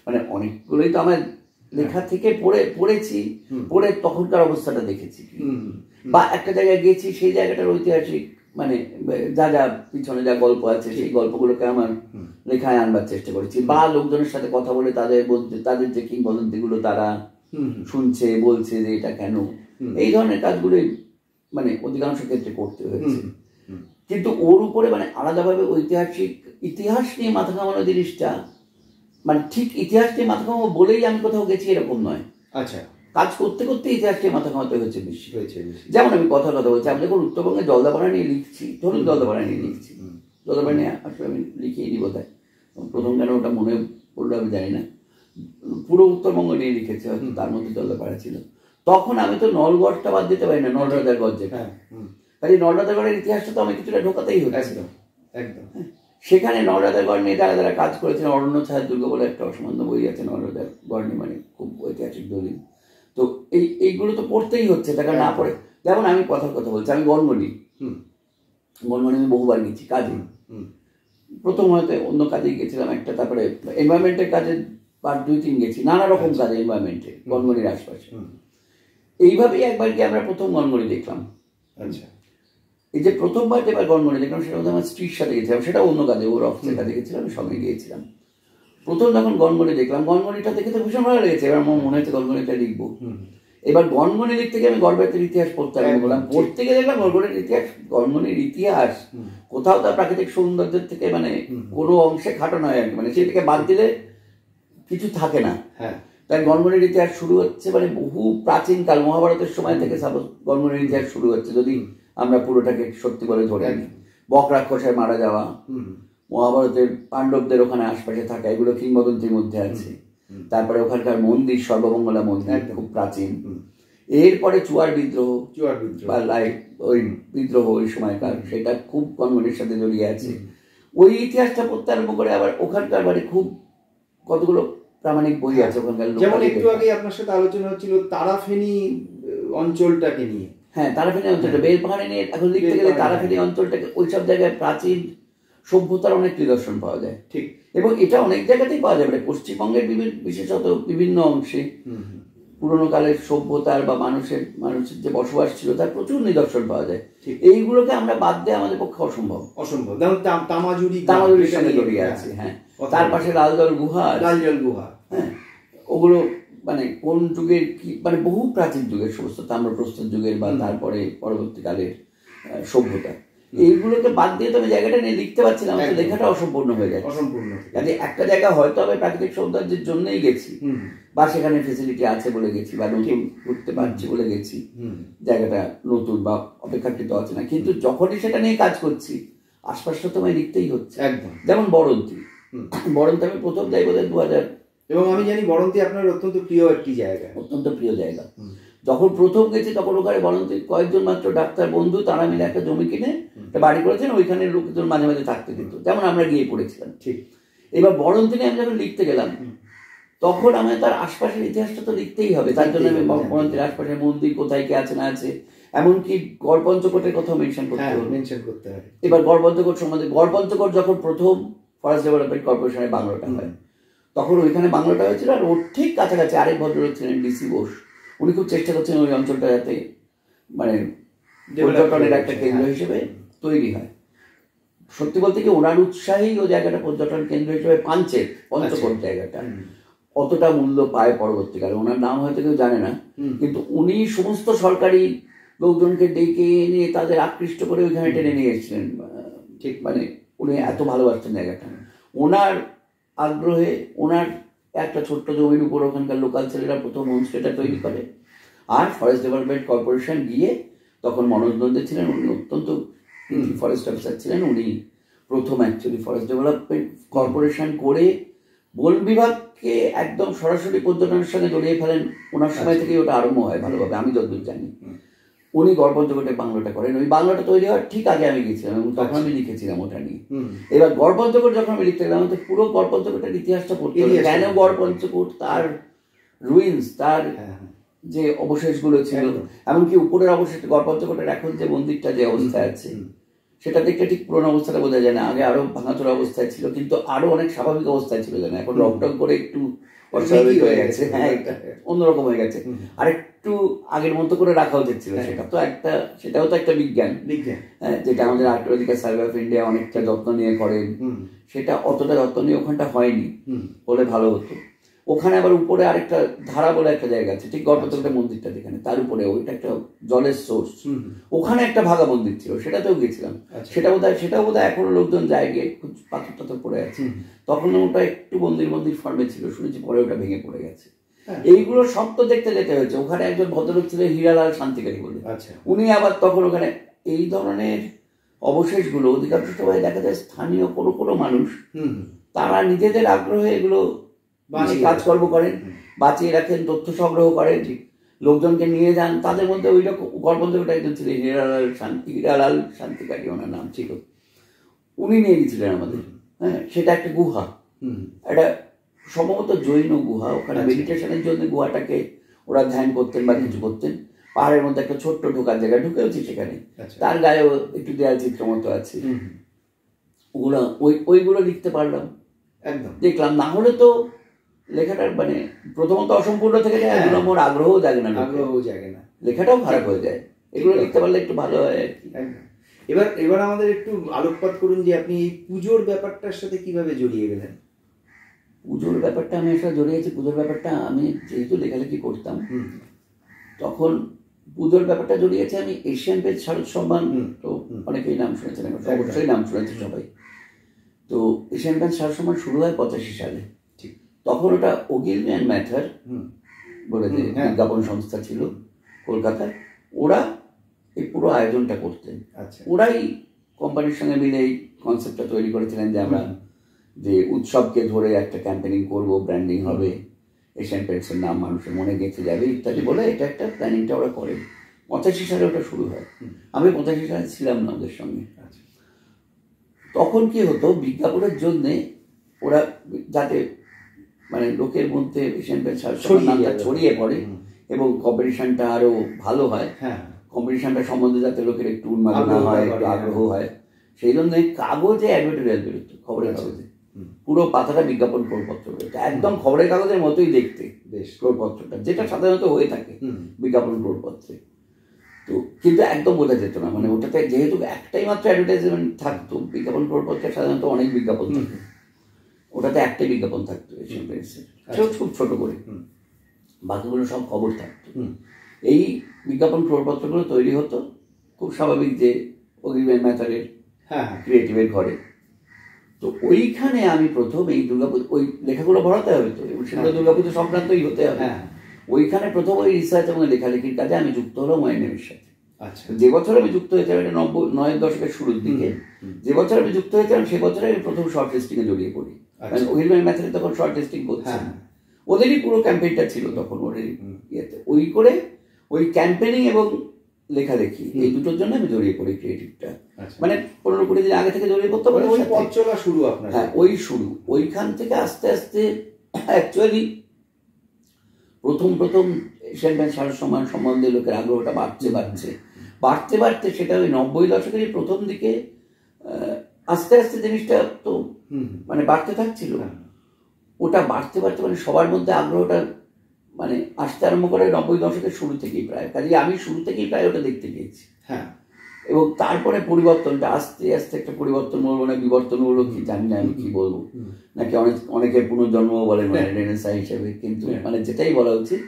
মানে অনেকগুলোই তো আমার লেখা থেকে পড়েছি, পড়ে তখনকার অবস্থাটা দেখেছি, বা একটা জায়গায় গেছি, সেই জায়গাটার ঐতিহাসিক, মানে যা যা পিছনে যা গল্প আছে, সেই গল্পগুলোকে আমার লেখায় আনবার চেষ্টা করেছি, বা লোকজনের সাথে কথা বলে তাদের যে কিংবদন্তিগুলো তারা শুনছে, বলছে যে এটা কেন, এই ধরনের কাজগুলোই মানে অধিকাংশ ক্ষেত্রে করতে হয়েছে। কিন্তু ওর উপরে মানে আলাদাভাবে ইতিহাস নিয়ে মাথা ঘামানো জিনিসটা, মানে ঠিক ইতিহাস নিয়ে মাথা ঘামাবো বলেই আমি কোথাও গেছি এরকম নয়। আচ্ছা, কাজ করতে করতে ইতিহাস নিয়ে মাথা ঘামাতে হয়েছে বেশি। যেমন আমি কথা বলছি, আমি যখন উত্তরবঙ্গে জলদাপাড়া নিয়ে লিখছি, ধরুন জলদাপাড়া নিয়ে লিখছি, জলদাপাড়া নিয়ে আসলে আমি লিখিয়ে দিই বোধহয়, প্রথম কেন ওটা মনে পড়লো আমি জানি না, পুরো উত্তরবঙ্গ নিয়ে লিখেছে হয়তো, তার মধ্যে জলদাপাড়া ছিল। তখন আমি তো নলগড়টা বাদ দিতে পারি না, নলরাজারগড় যেটা, কাজে নলরাজারগড়ের ইতিহাসটা তো আমি কিছুটা ঢোকাতেই হচ্ছে। একদম। সেখানে নলরাজারগড় নিয়ে যারা যারা কাজ করেছেন, অরণ্য ছায়ার দুর্গ বলে একটা অসামান্য বই আছে নলরাজারগড় নিয়ে, মানে খুব ঐতিহাসিক দলিল। তো এইগুলো তো পড়তেই হচ্ছে, টাকা না পড়ে। যেমন আমি কথা বলছি, আমি গনগনি আমি বহুবার গেছি কাজে, প্রথম হয়তো অন্য কাজেই গেছিলাম একটা, তারপরে এনভায়রনমেন্টের কাজে 2-3 গেছি, নানা রকম কাজে এনভায়রনমেন্টে গনগনির আশপাশে। এইভাবেই একবার গিয়ে আমরা প্রথম গনগনি দেখলাম। আচ্ছা, এই যে প্রথমবার যেবার গনগনি দেখলাম সেটা আমার স্ত্রীর সাথে গেছিলাম, সেটা অন্য কাজে, ওর অফিসের কাজে গেছিলাম, আমি সঙ্গে গিয়েছিলাম। প্রথম যখন গনগনি দেখলাম, গনগনিটা দেখে তো ভীষণ ভালো লেগেছে। এবার আমার মনে হচ্ছে গনগনিটা লিখবো। এবার গনগনি লিখতে গিয়ে আমি গড়বেতের ইতিহাস পড়তে আরম্ভ করলাম। পড়তে গিয়ে দেখলাম গনগনির ইতিহাস কোথাও তার প্রাকৃতিক সৌন্দর্যের থেকে মানে কোনো অংশে খাটো নয় আর কি, মানে সেটাকে বাদ দিলে কিছু থাকে না। তাই গনগনির ইতিহাস শুরু হচ্ছে মানে বহু প্রাচীনকাল, মহাভারতের সময় থেকে সাপোজ গনগনির ইতিহাস শুরু হচ্ছে, যদি আমরা পুরোটাকে সত্যি বলে ধরে আনি। বক রাক্ষসের মারা যাওয়া, মহাভারতের পাণ্ডবদের ওখানে আশপাশে থাকা, এগুলো কিংবদন্তির মধ্যে আছে। তারপরে ওখানকার মন্দির, সর্বমঙ্গলা মন্দির, খুব প্রাচীন। এরপরে চুয়ার বিদ্রোহ বা ওই বিদ্রোহ ওই সময়কার, সেটা খুব গনগনির সাথে জড়িয়ে আছে। ওই ইতিহাসটা পড়তে আরম্ভ করে আবার ওখানকার মানে খুব কতগুলো প্রামাণিক বই আছে ওখানকার। যেমন একটু আগে আপনার সাথে আলোচনা হচ্ছিল তারাফেনী অঞ্চলটাকে নিয়ে। হ্যাঁ, তারাফেনী অঞ্চলটা বেলপাহাড়ি নিয়ে এখন লিখতে গেলে তারাফেনী অঞ্চলটাকে, ওইসব জায়গায় প্রাচীন সভ্যতার অনেক নিদর্শন পাওয়া যায়। ঠিক, এবং এটা অনেক জায়গাতেই পাওয়া যাবে। পশ্চিমবঙ্গের বিশেষত বিভিন্ন অংশে পুরোনো কালের সভ্যতার বা মানুষের যে বসবাস ছিল তার প্রচুর নিদর্শন পাওয়া যায়। এইগুলোকে আমরা বাদ দিয়ে আমাদের পক্ষে অসম্ভব। যেমন তামাজুরির সঙ্গে জড়িয়ে আছে। হ্যাঁ, তার পাশে লালজল গুহা। হ্যাঁ, ওগুলো মানে কোন যুগের কি, মানে বহু প্রাচীন যুগের সমস্ত তাম্রপ্রস্তর যুগের বা তারপরে পরবর্তীকালের সভ্যতা, এইগুলোকে বাদ দিয়ে তো আমি জায়গাটা নিয়ে লিখতে পারছিলাম, লেখাটা অসম্পূর্ণ হয়ে যায়। কাজে একটা জায়গা হয়তো আমি প্রাকৃতিক সৌন্দর্যের জন্যই গেছি, বা সেখানে ফেসিলিটি আছে বলে গেছি, বা নতুন ঘুরতে পারছি বলে গেছি, জায়গাটা নতুন বা অপেক্ষাকৃত আছে না, কিন্তু যখনই সেটা নিয়ে কাজ করছি আশপাশটা তো আমায় লিখতেই হচ্ছে। যেমন বরন্তী আমি প্রথম যাই বোধহয় 2000, এবং আমি জানি বরন্তী আপনার অত্যন্ত প্রিয় একটি জায়গা। অত্যন্ত প্রিয় জায়গা। যখন প্রথম গেছি তখন ওখানে বরন্তীর কয়েকজন মাত্র ডাক্তার বন্ধু, তারা মিলে একটা জমি কিনে একটা বাড়ি করেছেন, ওইখানে লোকজন মাঝে মাঝে থাকতে দিত, যেমন আমরা গিয়ে পড়েছিলাম। ঠিক, এবার বরন্তী নিয়ে আমি যখন লিখতে গেলাম তখন আমি তার আশপাশের ইতিহাসটা তো লিখতেই হবে, তার জন্য আমি বরন্তীর আশপাশের মন্দির কোথায় কি আছে না আছে, এমনকি গড়পঞ্চকোটের কথাও মেনশন করতে হবে। এবার গড়পঞ্চকোট সম্বন্ধে, গড়পঞ্চকোট যখন প্রথম ফরেস্ট ডেভেলপমেন্ট কর্পোরেশনের বাংলোটা হয় তখন ওইখানে বাংলোটা হয়েছিল, আর ওর ঠিক কাছাকাছি আরেক ভদ্রলোক ছিলেন ডিসি বোস। উনি খুব চেষ্টা করছেন ওই অঞ্চলটা যাতে মানে পর্যটনের একটা কেন্দ্র হিসেবে তৈরি হয়। সত্যি বলতে কি ওনার উৎসাহেই ওই জায়গাটা পর্যটন কেন্দ্র হিসেবে পঞ্চকোট জায়গাটা অতটা মূল্য পায় পরবর্তীকালে। ওনার নাম হয়তো কেউ জানে না, কিন্তু উনি সমস্ত সরকারি লোকজনকে ডেকে এনে তাদের আকৃষ্ট করে ওইখানে টেনে নিয়ে এসেছিলেন। ঠিক, মানে উনি এত ভালোবাসতেন জায়গাটা। ওনার আগ্রহে ওনার একটা ছোট্ট জমির উপর ওখানকার লোকাল ছেলেরা প্রথম হোমস্টেটা তৈরি করে, আর ফরেস্ট ডেভেলপমেন্ট কর্পোরেশন গিয়ে, তখন মনোজ নন্দে ছিলেন, উনি অত্যন্ত ফরেস্ট অফিসার ছিলেন, উনি প্রথম অ্যাকচুয়ালি ফরেস্ট ডেভেলপমেন্ট কর্পোরেশন করে বন বিভাগকে একদম সরাসরি পর্যটনের সঙ্গে জড়িয়ে ফেলেন। ওনার সময় থেকেই ওটা আরম্ভ হয় ভালোভাবে, আমি যতদূর জানি। উনি গড়পঞ্চকোটে বাংলোটা করেন, ওই বাংলোটা তৈরি হওয়ার ঠিক আগে আমি গেছিলাম এবং তখন আমি লিখেছিলাম ওটা নিয়ে। এবার গড়পঞ্চকোট যখন আমি লিখতে গেলাম তো পুরো গড়পঞ্চকোটের ইতিহাসটা পড়তে হবে, কেন গড়পঞ্চকোট, তার রুইন্স, তার যে অবশেষগুলো ছিল, এমনকি উপরের অবশেষ গড়পঞ্চকোটের এখন যে মন্দিরটা যে অবস্থায় আছে সেটা দেখতে ঠিক পুরোনো অবস্থাটা বোঝা যায় না। আগে আরো ভাঙাচোরা অবস্থায় ছিল, কিন্তু আরো অনেক স্বাভাবিক অবস্থায় ছিল যেন, এখন লকডাউন করে একটু অস্বাভাবিক হয়ে গেছে। হ্যাঁ, অন্যরকম হয়ে গেছে, আর একটু আগের মতো করে রাখা উচিত ছিল। সেটাও তো একটা বিজ্ঞান, হ্যাঁ, যেটা আমাদের আর্কিওলজিক্যাল সার্ভে অফ ইন্ডিয়া অনেকটা যত্ন নিয়ে করেন, সেটা অতটা যত্ন নিয়ে ওখানটা হয়নি, হলে ভালো হতো। ওখানে আবার উপরে আরেকটা ধারা বলে একটা জায়গা আছে, ঠিক গড়পঞ্চকোটের মন্দিরটা যেখানে, তার উপরে ওইটা একটা জলের সোর্স, ওখানে একটা ভাগা মন্দির ছিল, সেটাতেও গেছিলাম। সেটাও বোধহয় এখনো লোকজন যায়, গিয়ে পাথর টাথর পড়ে আছে। তখন ওটা একটু মন্দির ফর্মে ছিল, শুনেছি পরে ওটা ভেঙে পড়ে গেছে। এইগুলো সব তো দেখতে যেতে হয়েছে। ওখানে একজন ভদ্রলোক ছিলেন হীরালাল শান্তিকারী বলে, উনি আবার তখন ওখানে এই ধরনের অবশেষগুলো অধিকাংশ সময় দেখা যায় স্থানীয় কোনো কোনো মানুষ তারা নিজেদের আগ্রহে এগুলো কাজকর্ম করেন, বাঁচিয়ে রাখেন, তথ্য সংগ্রহ করেন, লোকজনকে নিয়ে যান। তাদের মধ্যে ওই রকম গর্বদেবটা একজন ছিলেন হীরালাল শান্তিকারী, ওনার নাম ছিল। উনি নিয়ে গেছিলেন আমাদের। হ্যাঁ, সেটা একটা গুহা, একটা সম্ভবত জৈন গুহা। ওখানে মেডিটেশনের জন্য গুহাটাকে ওরা ধ্যান করতেন বা কিছু করতেন। পাহাড়ের মধ্যে একটা ছোট্ট ঢোকার জায়গা, ঢুকেওছি সেখানে। তার গায়েও একটু দেয়াল চিত্র মতো আছে। ওগুলো ওইগুলো লিখতে পারলাম, একদম দেখলাম। না হলে তো লেখাটার মানে প্রথমত অসম্পূর্ণ থেকে যায়, এক নম্বর আগ্রহও জাগে না, লেখাটাও খারাপ হয়ে যায়। এগুলো লিখতে পারলে একটু ভালো হয় আর কি। এবার আমাদের একটু আলোকপাত করুন যে আপনি এই পুজোর ব্যাপারটার সাথে কিভাবে জড়িয়ে গেলেন। পুজোর ব্যাপারটা আমি একটা জড়িয়েছি। পুজোর ব্যাপারটা আমি যেহেতু লেখালেখি করতাম, তখন পুজোর ব্যাপারটা জড়িয়েছে আমি এশিয়ান পেইন্টস শারদ সম্মান, তো অনেকেই নাম শুনেছেন, অবশ্যই নাম শুনেছে সবাই। তো এশিয়ান পেইন্টস শারদ সম্মান শুরু হয় 85 সালে। তখন ওটা ওগিলমি অ্যান্ড ম্যাথার বলে যে বিজ্ঞাপন সংস্থা ছিল কলকাতায়, ওরা এই পুরো আয়োজনটা করতেন। ওরাই কোম্পানির সঙ্গে মিলে এই কনসেপ্টটা তৈরি করেছিলেন যে আমরা যে উৎসবকে ধরে একটা ক্যাম্পেনিং করব, ব্র্যান্ডিং হবে, এশিয়ান পেইন্টসের নাম মানুষের মনে গেঁথে যাবে ইত্যাদি বলে এটা একটা প্ল্যানিংটা ওরা করে। 85 সালে ওটা শুরু হয়। আমি 85 সালে ছিলাম না ওদের সঙ্গে। তখন কি হতো, বিজ্ঞাপনের জন্যে ওরা যাতে মানে লোকের মধ্যে এশিয়ান পেইন্টস নামটা ছড়িয়ে পড়ে এবং কম্পিটিশনটা আরো ভালো হয়, কম্পিটিশনটা সম্বন্ধে যাতে লোকের একটু উন্মাদনা হয়, একটু আগ্রহ হয়, সেই জন্য কাগজে অ্যাডভার্টাইজ বেরোতো, খবরের কাগজে পুরো পাতাটা বিজ্ঞাপন প্রপত্র বেরোতো, একদম খবরের কাগজের মতোই দেখতে প্রপত্রটা, যেটা সাধারণত হয়ে থাকে বিজ্ঞাপন প্রপত্রে। তো কিন্তু একদম বোঝা যেত না, মানে ওটাতে যেহেতু একটাই মাত্র অ্যাডভার্টাইজমেন্ট থাকতো, বিজ্ঞাপন প্রপত্রে সাধারণত অনেক বিজ্ঞাপন থাকতো, ওটাতে একটাই বিজ্ঞাপন থাকতো এশিয়ান পেইন্টসের, সেও খুব ছোট করে, বাকিগুলো সব খবর থাকতো। এই বিজ্ঞাপন প্রপত্রগুলো তৈরি হতো খুব স্বাভাবিক যে ওগিলমি অ্যান্ড ম্যাথারের ক্রিয়েটিভের ঘরে। তো ওইখানে আমি প্রথম এই দুর্গাপুজো, ওই লেখাগুলো ভরাতে হবে তো, এবং সেগুলো দুর্গাপুজো সংক্রান্তই হতে হবে। ওইখানে প্রথম ওই রিসার্চ এবং লেখালেখির কাজে আমি যুক্ত হলাম ওয়াইনেমের সাথে। যে বছর আমি যুক্ত হয়েছিলাম, এটা 90 দশকের শুরুর দিকে, যে বছর আমি যুক্ত হয়েছিলাম সে বছরে আমি প্রথম শর্ট লিস্টিং এ জড়িয়ে পড়ি। ওগিলমি অ্যান্ড ম্যাথারে তখন শর্ট লিস্টিং করছে, ওদেরই পুরো ক্যাম্পেইনটা ছিল তখন ওর ইয়েতে। ওই করে ওই ক্যাম্পেইনিং এবং লেখালেখি এই দুটোর জন্য আমি জড়িয়ে পড়ি ক্রিয়েটিভটা। মানে 15-20 দিন আগে থেকে জড়িয়ে পড়তে পারি। শুরু আপনার? হ্যাঁ, ওই শুরু। ওইখান থেকে আস্তে আস্তে অ্যাকচুয়ালি প্রথম এশিয়ান পেইন্টস শারদ সম্মান সম্বন্ধে লোকের আগ্রহটা বাড়তে সেটা ওই 90 দশকেরই প্রথম দিকে আস্তে আস্তে জিনিসটা তো মানে বাড়তে থাকছিল। ওটা বাড়তে মানে সবার মধ্যে আগ্রহটা মানে আসতে আরম্ভ করে 90 দশকের শুরু থেকেই প্রায়। কাজে আমি শুরু থেকেই প্রায় ওটা দেখতে গিয়েছি। এবং তারপরে পরিবর্তনটা আস্তে আস্তে একটা পরিবর্তন বলবো না, বিবর্তন বলবো কি জানি না আমি কি বলবো, নাকি অনেকে পুনর্জন্ম বলেন মানে রেনেসাঁ হিসেবে, কিন্তু মানে যেটাই বলা উচিত,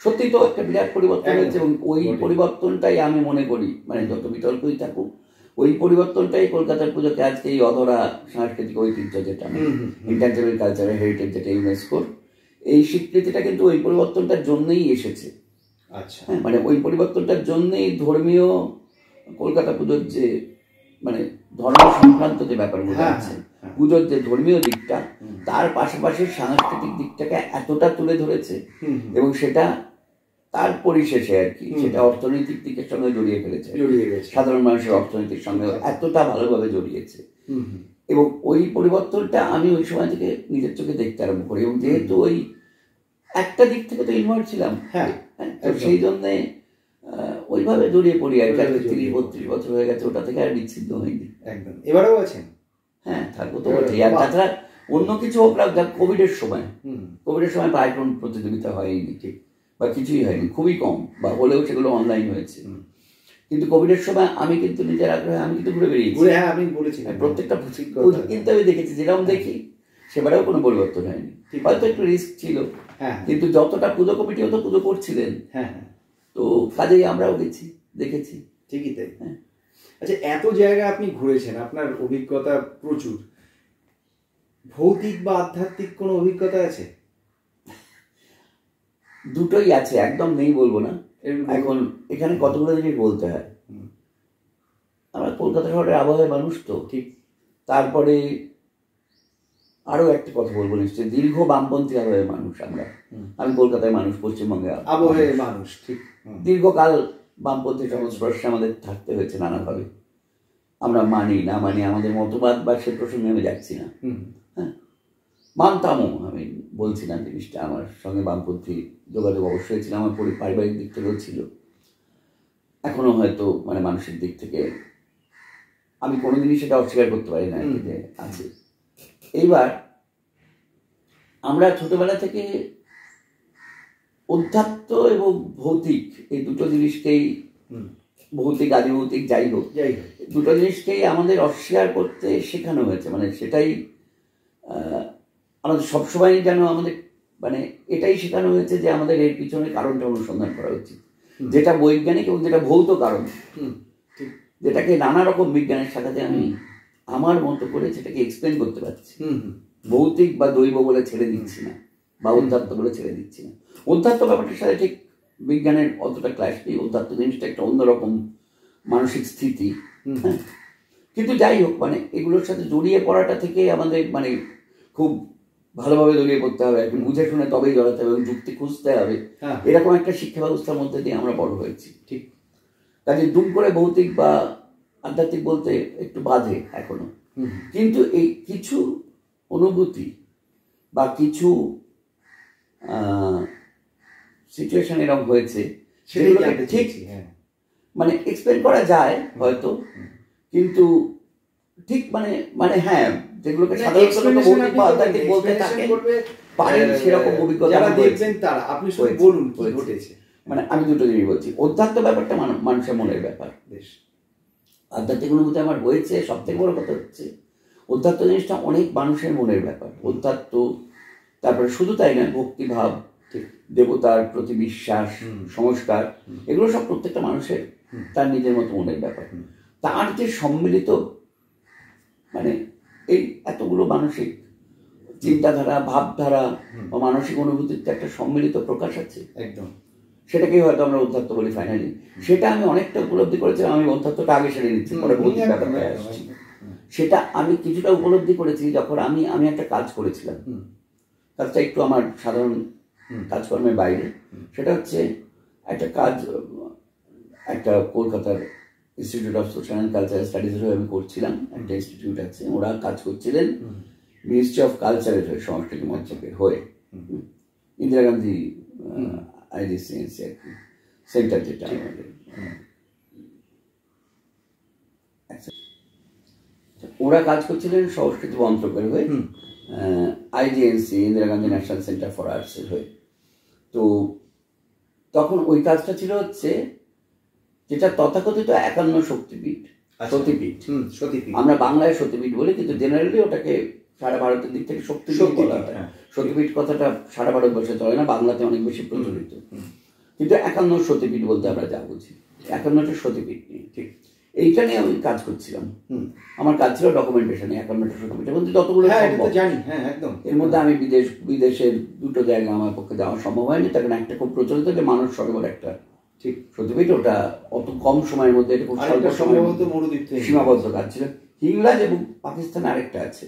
সত্যি তো একটা বিরাট পরিবর্তন হয়েছে। এবং ওই পরিবর্তনটাই আমি মনে করি, মানে যত বিতর্কই থাকুক, ওই পরিবর্তনটাই কলকাতার পুজোকে আজকে এই অধরা সাংস্কৃতিক ঐতিহ্য, যেটা ইনট্যাঞ্জিবল কালচারাল হেরিটেজ, যেটা ইউনেস্কোর, এই স্বীকৃতিটা কিন্তু ওই পরিবর্তনটার জন্যই এসেছে। হ্যাঁ, মানে ওই পরিবর্তনটার জন্যই ধর্মীয় কলকাতা পুজোর যে মানে ধর্ম সংক্রান্ত যে ব্যাপারগুলো আছে, পুজোর যে ধর্মীয় দিকটা, তার পাশাপাশি সাংস্কৃতিক দিকটাকে এতটা তুলে ধরেছে, এবং সেটা তার পরিশেষে আর কি সেটা অর্থনৈতিক দিকের সঙ্গে জড়িয়ে ফেলেছে, সাধারণ মানুষের অর্থনৈতিক সঙ্গে এতটা ভালোভাবে জড়িয়েছে। এবং ওই পরিবর্তনটা আমি ওই সময় থেকে নিজের চোখে দেখতে আরম্ভ করি, এবং যেহেতু ওই একটা দিক থেকে তো ইনভলভ ছিলাম, তো সেই জন্যে ওইভাবে জড়িয়ে পড়ি আর কি। 30-32 বছর হয়ে গেছে, ওটা থেকে আর বিচ্ছিন্ন হয়নি। একদম। এবারেও আছেন? হ্যাঁ, থাকবো তো বটেই। আর তাছাড়া অন্য কিছু হোক না, কোভিডের সময় প্রায় কোনো প্রতিযোগিতা হয়নি, ঠিক, বা কিছুই হয়নি, খুবই কম, বা হলেও সেগুলো অনলাইন হয়েছে। কিন্তু কোভিডের সময় আমি কিন্তু নিজের আগ্রহে আমি কিন্তু ঘুরে বেরিয়েছি। আমি বলেছি প্রত্যেকটা কিন্তু আমি দেখেছি, যেরকম দেখি সেবারেও কোনো পরিবর্তন হয়নি। হয়তো একটু রিস্ক ছিল, কিন্তু যতটা পুজো কমিটি হতো পুজো করছিলেন, তো কাজেই আমরাও গেছি, দেখেছি। ঠিকই তাই। আচ্ছা, এত জায়গা আপনি ঘুরেছেন, আপনার অভিজ্ঞতা প্রচুর, ভৌতিক বা আধ্যাত্মিক কোনো অভিজ্ঞতা আছে? দুটোই আছে, একদম নেই বলবো না। এখন এখানে কতগুলো জিনিস বলতে হয়। আমরা কলকাতা শহরের আবহাওয়ায় মানুষ তো ঠিক। তারপরে আরো একটা কথা বলবো নিশ্চয়, দীর্ঘ বামপন্থী আবহাওয়ার মানুষ আমরা। আমি কলকাতায় মানুষ, পশ্চিমবঙ্গে আবহাওয়ার মানুষ, ঠিক। দীর্ঘকাল বামপন্থী সংস্পর্শে আমাদের থাকতে হয়েছে নানাভাবে। আমরা মানি না মানি আমাদের মতবাদ বা সে প্রসঙ্গে আমি যাচ্ছি না। হ্যাঁ, মানতামও, আমি বলছি না জিনিসটা। আমার সঙ্গে বামপন্থী যোগাযোগ অবশ্যই ছিল, আমার পারিবারিক দিক থেকেও ছিল, এখনো হয়তো মানে মানসিক দিক থেকে আমি কোনোদিনই সেটা অস্বীকার করতে পারি না যে আছে। এইবার আমরা ছোটবেলা থেকে অধ্যাত্ম এবং ভৌতিক এই দুটো জিনিসকেই, ভৌতিক আদিভৌতিক যাই হোক, দুটো জিনিসকেই আমাদের অস্বীকার করতে শেখানো হয়েছে। মানে সেটাই আমাদের সবসময় যেন আমাদের মানে এটাই শেখানো হয়েছে যে আমাদের এর পিছনে কারণটা অনুসন্ধান করা উচিত, যেটা বৈজ্ঞানিক এবং যেটা ভৌত কারণ, যেটাকে নানা রকম বিজ্ঞানের সাথে আমি আমার মতো করে সেটাকে এক্সপ্লেন করতে পারছি। ভৌতিক বা দৈব বলে ছেড়ে দিচ্ছি না, বা অধ্যাত্ম বলে ছেড়ে দিচ্ছি না। অধ্যাত্ম ব্যাপারটার সাথে ঠিক বিজ্ঞানের অতটা ক্লাস নেই। অধ্যাত্ম জিনিসটা একটা অন্যরকম মানসিক স্থিতি। হ্যাঁ, কিন্তু যাই হোক, মানে এগুলোর সাথে জড়িয়ে পড়াটা থেকে আমাদের মানে খুব ভালোভাবে জড়িয়ে পড়তে হবে, একটু বুঝে শুনে তবেই জড়াতে হবে এবং যুক্তি খুঁজতে হবে। এরকম একটা শিক্ষা ব্যবস্থার মধ্যে দিয়ে আমরা বড় হয়েছি। ঠিক, কাজে দুম করে ভৌতিক বা আধ্যাত্মিক বলতে একটু বাধে এখনো। কিন্তু এই কিছু অনুভূতি বা কিছু সিচুয়েশন এরকম হয়েছে সেগুলোকে ঠিক মানে এক্সপ্লেন করা যায় হয়তো, কিন্তু ঠিক মানে মানে হ্যাঁ, যেগুলোকে সাধারণত ভৌতিক বা আধ্যাত্মিক বলতে থাকেন পারেন সেরকম অভিজ্ঞতা যারা দেখবেন তারা। আপনি শুধু বলুন কি ঘটেছে। মানে আমি দুটো জিনিস বলছি। অধ্যাত্ম ব্যাপারটা মানুষের মনের ব্যাপার, বেশ। আধ্যাত্মিক অনুভূতি আমার হয়েছে। সব থেকে বড় কথা হচ্ছে অধ্যাত্ম জিনিসটা অনেক মানুষের মনের ব্যাপার। অধ্যাত্ম, তারপরে শুধু তাই নয়, ভক্তিভাব, দেবতার প্রতি বিশ্বাস, সংস্কার, এগুলো সব প্রত্যেকটা মানুষের তার নিজের মতো মনের ব্যাপার। তার যে সম্মিলিত মানে এই এতগুলো মানসিক চিন্তাধারা, ভাবধারা বা মানসিক অনুভূতির একটা সম্মিলিত প্রকাশ আছে একদম, সেটাকেই হয়তো আমরা অধ্যাত্ম বলি ফাইনালি। সেটা আমি অনেকটা উপলব্ধি করেছিলাম। আমি অধ্যাত্মটা আগে সেরে নিচ্ছি, পরে ভৌতিক ব্যাপারটা আসছি। সেটা আমি কিছুটা উপলব্ধি করেছি যখন আমি একটা কাজ করেছিলাম। কাজটা একটু আমার সাধারণ কাজকর্মের বাইরে। সেটা হচ্ছে একটা কাজ, একটা কলকাতার institute of social and cultural স্টাডিজের হয়ে আমি করছিলাম। একটা ইনস্টিটিউট আছে, ওরা কাজ করছিলেন মিনিস্ট্রি অফ কালচারের হয়ে, সংস্কৃতি মন্ত্রকের হয়ে, ইন্দিরা গান্ধী আইডিসিএনসি আর কি সেন্টার, যেটা আমাদের। ওরা কাজ করছিলেন সংস্কৃতি মন্ত্রকের হয়ে, IGNC, Indira Gandhi national centre for আর্টসের হয়ে। তো তখন ওই কাজটা ছিল হচ্ছে যেটা তথাকথিত 51 শক্তিপীঠ, সতীপীঠ। আমরা বাংলায় সতীপীঠ বলি, কিন্তু জেনারেলি ওটাকে সারা ভারতের দিক থেকে শক্তিপীঠ বলা হয়। সতীপীঠ কথাটা সারা ভারতবর্ষে চলে না, বাংলাতে অনেক বেশি প্রচলিত। কিন্তু 51 সতীপীঠ বলতে আমরা যা বুঝি, 51টা সতীপীঠ নিয়ে। ঠিক এইটা নিয়ে আমি কাজ করছিলাম। আমার কাজ ছিল ডকুমেন্টেশনে 51টা সতীপীঠের মধ্যে যতগুলো জানি। হ্যাঁ, একদম। এর মধ্যে আমি বিদেশের দুটো জায়গা আমার পক্ষে যাওয়া সম্ভব হয়নি, তখন একটা খুব প্রচলিত যে মানস সরোবর একটা ঠিক সতীপীঠ, ওটা অত কম সময়ের মধ্যে এটা খুব স্বল্প সময়ের মধ্যে সীমাবদ্ধ কাজ ছিল। হিংলাজ এবং পাকিস্তানে আরেকটা আছে।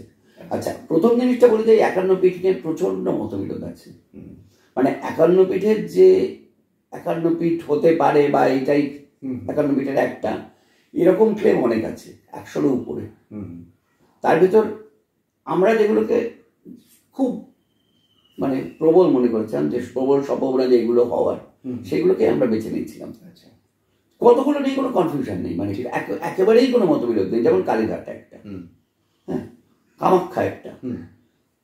আচ্ছা, প্রথম জিনিসটা বলি যে 51 পীঠ নিয়ে প্রচন্ড মতবিরোধ আছে। মানে 51 পীঠের যে 51 পীঠ হতে পারে বা এটাই 51 পীঠের একটা, এরকম ক্লেম অনেক আছে, 100-এর উপরে। তার ভিতর আমরা যেগুলোকে খুব মানে প্রবল মনে করেছিলাম, যে প্রবল সম্ভাবনা যে এগুলো হওয়ার, সেগুলোকে আমরা বেছে নিয়েছিলাম। কতগুলো নিয়ে কোনো কনফিউশন নেই, মানে একেবারেই কোনো মতবিরোধ নেই। যেমন কালীঘাট একটা, হ্যাঁ, কামাখ্যা একটা,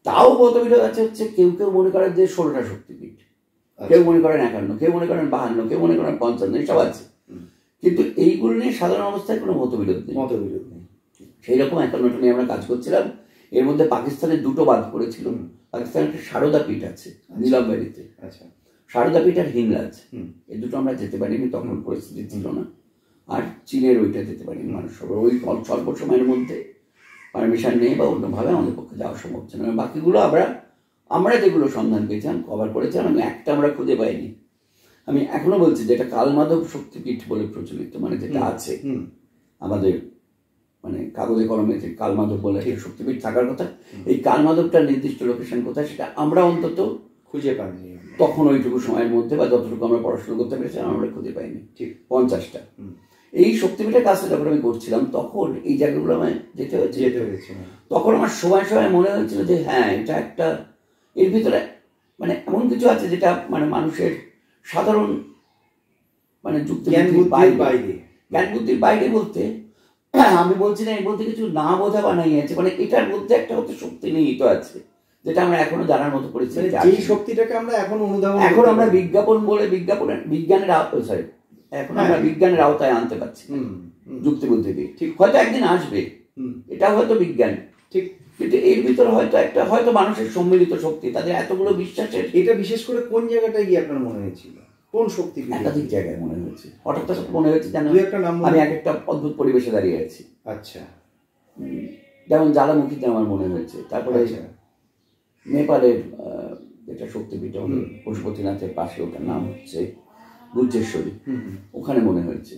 তাও মতবিরোধ আছে হচ্ছে কেউ কেউ মনে করেন যে 16টা শক্তিপীঠ, কেউ মনে করেন 51, কেউ মনে করেন 52, কেউ মনে করেন 55, সব আছে। কিন্তু এইগুলো নিয়ে সাধারণ অবস্থায় কোনো মতবিরোধ নেই। সেই রকম 51টা নিয়ে আমরা কাজ করছিলাম। এর মধ্যে পাকিস্তানের দুটো বাদ পড়েছিল। পাকিস্তানের একটা সারদা পীঠ আছে নীলামবাড়িতে, সারদা পীঠ আর হিংলাজ, এই দুটো আমরা যেতে পারিনি, তখন পরিস্থিতি ছিল না। আর চীনের ওইটা যেতে পারিনি, মানুষ সব ওই স্বল্প সময়ের মধ্যে পারমিশন নেই বা অন্যভাবে আমাদের পক্ষে যাওয়া সম্ভব ছিল না। বাকিগুলো আমরা যেগুলো সন্ধান পেয়েছিলাম, কভার করেছিলাম, আমি একটা আমরা খুঁজে পাইনি। আমি এখনো বলছি যেটা কালমাধব শক্তিপীঠ বলে প্রচলিত, মানে যেটা আছে আমাদের মানে কাগজে কলমে যে কালমাধব বলে একটা শক্তিপীঠ থাকার কথা, এই কালমাধবটার নির্দিষ্ট লোকেশন কোথায় সেটা আমরা অন্তত খুঁজে পাইনি তখন ওইটুকু সময়ের মধ্যে, বা যতটুকু আমরা পড়াশোনা করতে পেরেছিলাম আমরা খুঁজে পাইনি। ঠিক 50টা। এই শক্তিপীঠের কাজটা যখন আমি করছিলাম তখন এই জায়গাগুলো আমায় যেতে হয়েছে। তখন আমার সময় সময় মনে হয়েছিল যে হ্যাঁ, এটা একটা, এর ভিতরে মানে এমন কিছু আছে যেটা মানে মানুষের সাধারণ মানে জ্ঞান বুদ্ধির বাইরে বলতে আমি বলছি না এর মধ্যে কিছু না বোঝা বা নাই আছে, মানে এটার মধ্যে একটা হচ্ছে শক্তি নিহিত আছে যেটা আমরা এখনো জানার মতো করেছি। এই শক্তিটাকে আমরা এখন আমরা বিজ্ঞাপন বলে বিজ্ঞানের সরি এখন আমরা বিজ্ঞানের আওতায় আনতে পারছি যুক্তি বুদ্ধি দিয়ে। ঠিক, হয়তো একদিন আসবে, এটা হয়তো বিজ্ঞান ঠিক, কিন্তু এর ভিতরে হয়তো মানুষের সম্মিলিত শক্তি, তাদের এতগুলো বিশ্বাসের। এটা বিশেষ করে কোন জায়গাটায় গিয়ে আপনার মনে হয়েছিল? কোন শক্তি? একাধিক জায়গায় মনে হয়েছে। হঠাৎ মনে হয়েছে যেন আমি এক একটা অদ্ভুত পরিবেশে দাঁড়িয়ে আছি। আচ্ছা, যেমন জ্বালামুখীতে আমার মনে হয়েছে, তারপরে নেপালের যেটা শক্তিপীঠ পশুপতিনাথের পাশে, ওটার নাম হচ্ছে গুজ্জেশ্বরী, ওখানে মনে হয়েছে।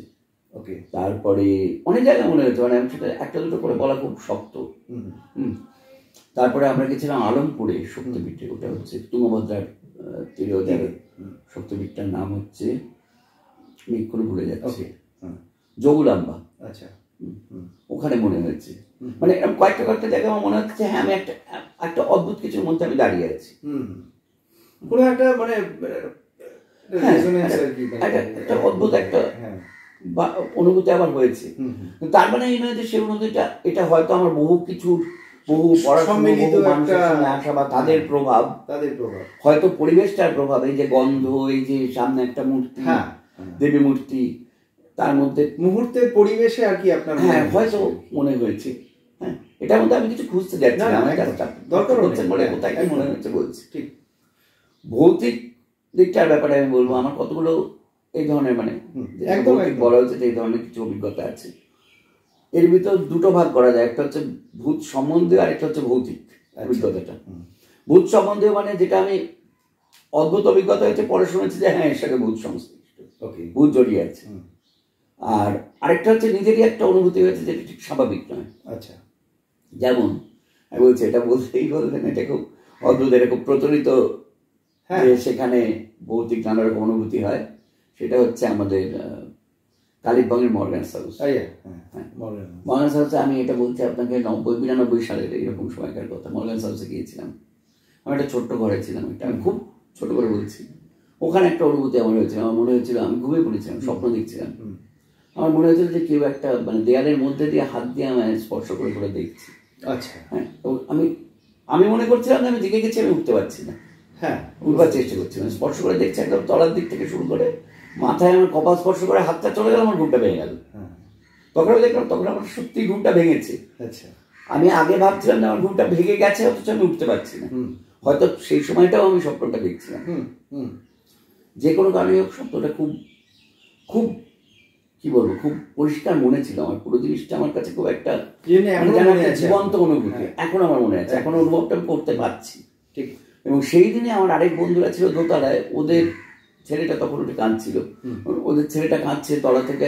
ওকে, তারপরে অনেক জায়গায় মনে হয়েছে, মানে সেটা একটা দুটো করে বলা খুব শক্ত। তারপরে আমরা গেছিলাম আলমপুরে শক্তিপীঠে, ওটা হচ্ছে তুঙ্গভদ্রার তীরে ওদের শক্তিপীঠটার নাম হচ্ছে আমি এক্ষুনি ভুলে যাচ্ছি, যোগুলাম্বা। আচ্ছা, ওখানে মনে হয়েছে। মানে এরকম কয়েকটা জায়গায় আমার মনে হচ্ছে হ্যাঁ, আমি একটা অদ্ভুত কিছুর মধ্যে আমি দাঁড়িয়ে আছি। কোনো একটা মানে একটা অদ্ভুত একটা অনুভূতি আমার হয়েছে। তার মানে এই নয় যে সে অনুভূতিটা, এটা হয়তো আমার বহু পড়াশোনা, আসা বা তাদের প্রভাব, হয়তো পরিবেশটার প্রভাব, এই যে গন্ধ, এই যে সামনে একটা মূর্তি, দেবী মূর্তি, তার মধ্যে মুহূর্তের পরিবেশে আর কি আপনার হয়তো মনে হয়েছে। হ্যাঁ, এটার মধ্যে আমি কিছু খুঁজতে যাচ্ছি না, দরকার হচ্ছে বলে কোথায় কি মনে হচ্ছে বলছি। ঠিক, ভৌতিক দিকটার ব্যাপারে আমি বলবো আমার কতগুলো এই ধরনের মানে বলা হচ্ছে যে এই ধরনের কিছু অভিজ্ঞতা আছে। এর ভিতর দুটো ভাগ করা যায়, একটা হচ্ছে ভূত সম্বন্ধীয় আর একটা হচ্ছে ভৌতিক অভিজ্ঞতাটা। ভূত সম্বন্ধীয় মানে যেটা আমি অদ্ভুত অভিজ্ঞতা হয়েছে, পরে শুনেছি যে হ্যাঁ এর সাথে ভূত সংশ্লিষ্ট, ভূত জড়িয়ে আছে। আর আরেকটা হচ্ছে নিজেরই একটা অনুভূতি হয়েছে যেটা ঠিক স্বাভাবিক নয়। আচ্ছা, যেমন আমি বলছি, এটা বলতেই বলবেন এটা খুব অদ্ভুত, এটা খুব প্রচলিত যে সেখানে ভৌতিক নানা রকম অনুভূতি হয়। সেটা হচ্ছে আমাদের কালিম্পংয়ের মর্গান হাউস। মর্গান হাউসে আমি এটা বলছি আপনাকে 90-92 সালের এইরকম সময়কার কথা। মর্গান হাউসে গিয়েছিলাম, আমি একটা ছোট্ট ঘরে ছিলাম, এটা আমি খুব ছোট করে বলছি। ওখানে একটা অনুভূতি আমার হয়েছিল, আমার মনে হয়েছিল আমি ঘুমিয়ে পড়েছিলাম, স্বপ্ন দেখছিলাম। আমার মনে হয়েছিল যে কেউ একটা মানে দেয়ালের মধ্যে দিয়ে হাত দিয়ে আমায় স্পর্শ করে করে দেখছি। আচ্ছা, হ্যাঁ, আমি মনে করছিলাম যে আমি জেগে গেছি, আমি উঠতে পারছি না। হ্যাঁ, উঠবার চেষ্টা করছিলাম, স্পর্শ করে দেখছি একদম তলার দিক থেকে শুরু করে মাথায় আমার কপাল স্পর্শ করে হাতটা চলে গেল, আমার ঘুমটা ভেঙে গেল। তখন আমি দেখলাম তখন আমার সত্যি ঘুমটা ভেঙেছে। আচ্ছা, আমি আগে ভাবছিলাম যে আমার ঘুমটা ভেঙে গেছে, অথচ আমি উঠতে পারছি না। হয়তো সেই সময়টাও আমি স্বপ্নটা দেখছিলাম। যে কোনো কারণে স্বপ্নটা খুব খুব কি বলবো, খুব পরিষ্কার মনে ছিল আমার। পুরো জিনিসটা আমার কাছে খুব একটা জীবন্ত অনুভূতি, এখন আমার মনে আছে, এখন অনুভবটা আমি করতে পারছি। ঠিক, এবং সেই দিনে আমার আরেক বন্ধুরা ছিল দোতলায়, ওদের ছেলেটা তখন উঠে কাঁদছিল, ওদের ছেলেটা কাঁদছে তলা থেকে,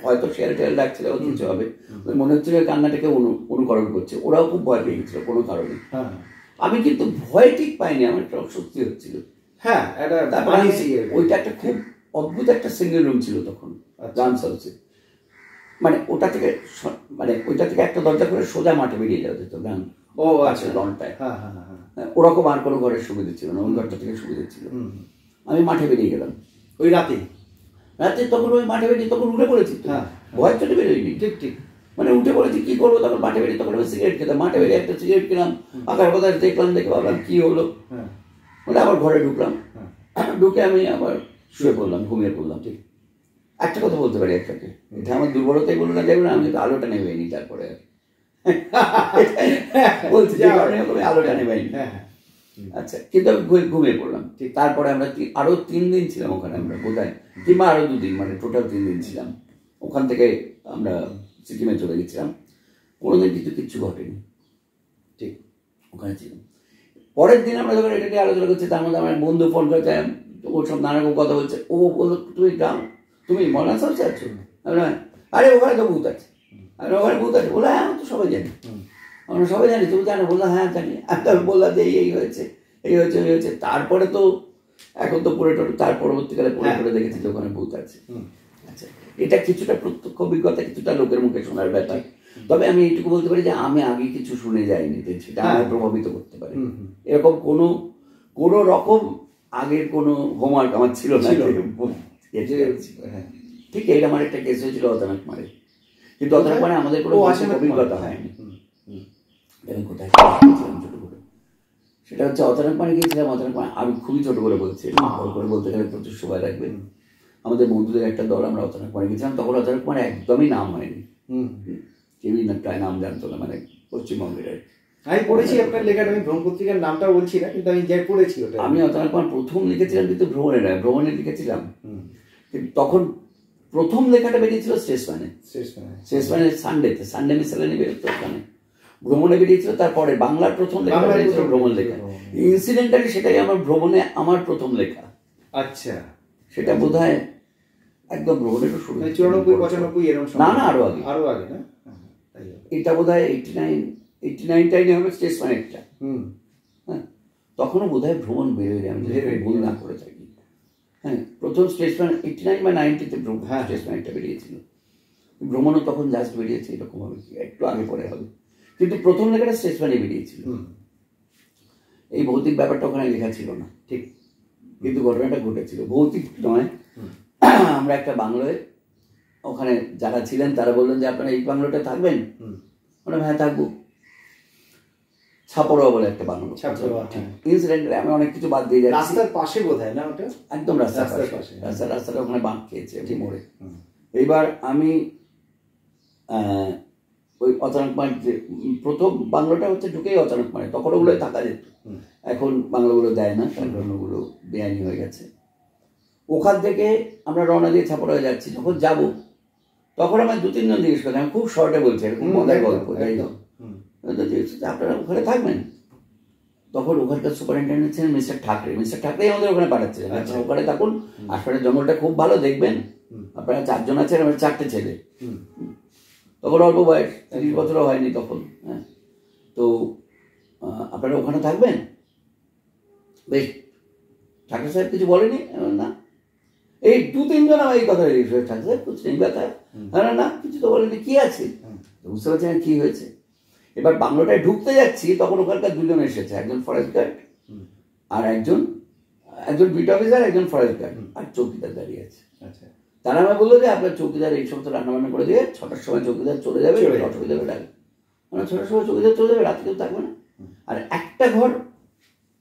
হয়তো শেয়াল টেয়াল ডাকছিল কিছু হবে, মনে হচ্ছিল কান্নাটাকে অনুকরণ করছে। ওরাও খুব ভয় পেয়ে গেছিল কোনো কারণে। আমি কিন্তু ভয় ঠিক পাইনি, আমার একটা অস্বস্তি হচ্ছিল। হ্যাঁ, ওইটা একটা খুব অদ্ভুত একটা সিঙ্গেল রুম ছিল তখন ডান্স হাউসে। মানে ওইটা থেকে একটা দরজা করে সোজা মাঠে বেরিয়ে যাওয়া যেত গান। ও আচ্ছা, লনটায় ওরকম আর কোনো ঘরের সুবিধা ছিল না, ওই ঘরটা থেকে সুবিধা ছিল। আমি মাঠে বেরিয়ে গেলাম ওই রাতে, তখন ওই মাঠে বেরিয়ে তখন উঠে পড়েছি, ভয় চলে বেরোয়নি। ঠিক ঠিক, মানে উঠে পড়েছি, কি করবো তখন মাঠে বেরিয়ে, তখন আমি সিগারেট খেতাম, মাঠে বেরিয়ে একটা সিগারেট কিনলাম, আকার বাতাস দেখলাম, দেখে ভাবলাম কি হলো, বলে আবার ঘরে ঢুকলাম, ঢুকে আমি আবার শুয়ে পড়লাম, ঘুমিয়ে পড়লাম। ঠিক, একটা কথা বলতে পারি একটাকে, এটা আমার দুর্বলতাই বললো না, যাবে না, আমি তো আলোটা নেবেনি তারপরে বলছি যে কারণে আমি আলোটা নেবেনি। আচ্ছা, কিন্তু আমি ঘুমিয়ে পড়লাম। ঠিক, তারপরে আমরা আরো 3 দিন ছিলাম ওখানে, আমরা বোধহয় কিংবা আরো 2 দিন, মানে টোটাল 3 দিন ছিলাম ওখান থেকে। আমরা সিকিমে চলে গেছিলাম, কোনোদিন কিচ্ছু ঘটেনি। ঠিক, ওখানে ছিলাম। পরের দিন আমরা যখন এটা নিয়ে আলোচনা করছি, তার মধ্যে আমার বন্ধু ফোন করেছে, ও সব নানা রকম কথা বলছে। ও বললো তুমি মর্গান হাউসে আছো? আরে ওখানে তো ভূত আছে। আর ওখানে ভূত আছে, বলে হ্যাঁ তো সবাই জানি। আমরা সবাই জানি, তুমি জানো? বললাম হ্যাঁ জানি। আমি বললাম যে এই হয়েছে, এই হয়েছে, এই হয়েছে। তারপরে তো এখন তো পড়ে টোটে, তার পরবর্তীকালে পড়ে টোটে দেখেছি যে ওখানে ভূত আছে। আচ্ছা, এটা কিছুটা প্রত্যক্ষ অভিজ্ঞতা, কিছুটা লোকের মুখে শোনার ব্যাপার। তবে আমি এইটুকু বলতে পারি যে আমি আগে কিছু শুনে যাইনি, সেটা আমাকে প্রভাবিত করতে পারে। এরকম কোনো রকম আগের কোনো হোমওয়ার্ক আমার ছিল না। ঠিক এইরকম আমার একটা কেস হয়েছিল অচানক মারে, কিন্তু অচানক মানে আমাদের কোনো অভিজ্ঞতা হয়নি। আমি কোথায় গিয়েছিলাম ছোট করে, সেটা হচ্ছে অচানক মানে গিয়েছিলাম। অচানক মানে আমি খুবই ছোট করে বলছি, বড় করে বলতে গেলে প্রচুর সময় লাগবে। আমাদের বন্ধুদের একটা দল, আমরা অচানক মানে গেছিলাম। তখন অচানক মানে একদমই নাম হয়নি, কেউই না প্রায় নাম জানতো না, মানে পশ্চিমবঙ্গের। আমি পড়েছি আপনার লেখাটা, আমি ভ্রমণ পত্রিকার নামটা বলছি না, কিন্তু আমি যাই পড়েছি ওটা। আমি অচানক মানে প্রথম লিখেছিলাম, কিন্তু ভ্রমণে নয়, ভ্রমণে লিখেছিলাম। কিন্তু তখন প্রথম লেখাটা বেরিয়েছিল স্টেশনে, সানডে মিসেলানি বেরোতো ওখানে। ভ্রমণে বেরিয়েছিল তারপরে, বাংলার প্রথম লেখা বেরিয়েছিল ভ্রমণ লেখা। ইনসিডেন্টালি সেটাই আমার ভ্রমণে আমার প্রথম লেখা। আচ্ছা, সেটা বোধ হয় একদম ভ্রমণের শুরু, 94-95 এরকম। না আরো আগে না, এটা বোধ হয় 89 হবে স্টেশনটা। হ্যাঁ, তখনও বোধ হয় ভ্রমণ বেরোয়, আমি ভুল না করে থাকি। হ্যাঁ, প্রথম স্টেশন 89 বা 90-তে স্টেশনটা বেরিয়েছিল। ভ্রমণও তখন জাস্ট বেরিয়েছে, এরকম হবে, একটু আগে পরে হবে। কিন্তু প্রথম লেখাটা স্টেশনে বেরিয়েছিল। এই ভৌতিক ব্যাপারটা ওখানে লেখা ছিল না, ঠিক, কিন্তু ঘটনাটা ঘটেছিল। ভৌতিক নয়, আমরা একটা বাংলোয়, ওখানে যারা ছিলেন তারা বললেন যে আপনারা এই বাংলোটা থাকবেন? বললাম হ্যাঁ থাকবো। ছাপড়োয়া বলে একটা বাংলো। ইনসিডেন্টালি আমি অনেক কিছু বাদ দিয়ে যাচ্ছি। রাস্তার পাশে বোধহয় না ওটা? একদম রাস্তার পাশে। রাস্তাটা ওখানে বাঁক খেয়েছে ঠিক মোড়ে। এইবার আমি ওই অচানক মানে প্রথম বাংলোটা হচ্ছে ঢুকেই অচানক মানে, তখন ওগুলোই থাকা যেত। এখন বাংলোগুলো দেয় না, কারণ ওগুলো বেআইনি হয়ে গেছে। ওখান থেকে আমরা রওনা দিয়ে ছাপড়ায় যাচ্ছি। যখন যাব তখন আমার 2-3 জন জিজ্ঞেস করলেন, আমি খুব শর্টে বলছি, এরকম মজার গল্প, যাই হোক, আপনারা ওখানে থাকবেন? তখন ওখানকার সুপারিনটেন্ডেন্ট ছিলেন মিস্টার ঠাকরে। মিস্টার ঠাকরেই আমাদের ওখানে পাঠাচ্ছিলেন, আচ্ছা ওখানে থাকুন, আশপাশের জঙ্গলটা খুব ভালো দেখবেন, আপনারা 4 জন আছেন, আমার 4টে ছেলে। তখন অল্প বয়স, 30 বছরও হয়নি তখন। হ্যাঁ, তো আপনারা ওখানে থাকবেন? বেশ। ঠাকুর সাহেব কিছু বলেনি? না। এই 2-3 জন আমার এই কথা ঠাকুর সাহেব কুছ নেই ব্যথা। না কিছু তো বলেনি, কি আছে? বুঝতে পারছেন কি হয়েছে? এবার বাংলোটায় ঢুকতে যাচ্ছি, তখন ওখানকার 2 জন এসেছে, একজন ফরেস্ট গার্ড আর একজন বিট অফিসার, একজন ফরেস্ট গার্ড, আর চৌকিদার দাঁড়িয়ে আছে। আচ্ছা, তারা আমায় বললো যে আপনার চৌকিদার এই সমস্ত রান্নাবান্না করে দিয়ে 6টার সময় চৌকিদার চলে যাবে, অসুবিধা হবে ডাকে। মানে 6টার সময় চৌকিদার চলে যাবে, রাতে কেউ থাকবে না। আর একটা ঘর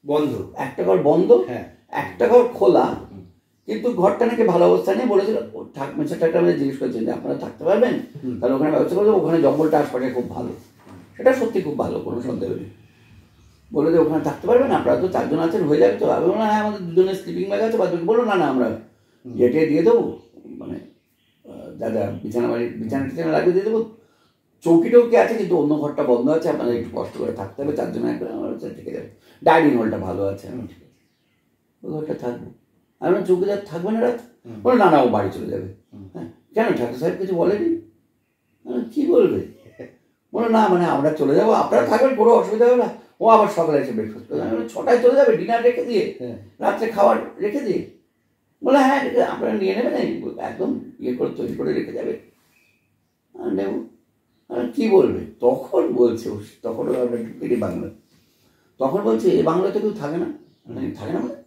বন্ধ, একটা ঘর খোলা, কিন্তু ঘরটা নাকি ভালো অবস্থা নেই। বলেছিল মিস্টার ঠাকুর আমাদের জিজ্ঞেস করছেন যে আপনারা থাকতে পারবেন? তাহলে ওখানে ব্যবস্থা করবো, ওখানে জঙ্গলটা আশপাশে খুব ভালো। সেটা সত্যি খুব ভালো, কোনো সন্দেহ নেই। বলে যে ওখানে থাকতে পারবেন, আপনারা তো 4 জন আছেন, হয়ে যাবে তো? আমি বললাম হ্যাঁ, আমাদের 2 জনের স্লিপিং ব্যাগ আছে। বাদ বললো না আমরা গেটে দিয়ে দেবো, মানে যা বিছানা লাগিয়ে দিয়ে দেবো, চৌকি টৌকি আছে, কিন্তু অন্য ঘরটা বন্ধ আছে, আপনাদের একটু কষ্ট করে থাকতে হবে 4 জন একবার। আমার ঠিক আছে, ডাইনিং হলটা ভালো আছে, আমি ঠিক আছে ওই ঘরটা থাকবো। আমি চৌকিদার থাকবে না রাত? বলে না ও বাড়ি চলে যাবে। হ্যাঁ, কেন ঠাকুর সাহেব কিছু বলেনি? কি বলবে? বলে না মানে আমরা চলে যাবো, আপনারা থাকবেন, কোনো অসুবিধা হবে না। ও আবার সকালে এসে ব্রেকফাস্ট করে, 6টায় চলে যাবে, ডিনার রেখে দিয়ে, রাত্রে খাবার রেখে দিয়ে। বলে হ্যাঁ আপনারা নিয়ে নেবেন, একদম ইয়ে করে তৈরি করে রেখে যাবে, নেব। কি বলবে? তখন বলছে, তখন আমরা ঢুকে বাংলা, তখন বলছে এই বাংলাতে কেউ থাকে না? থাকে না মানে?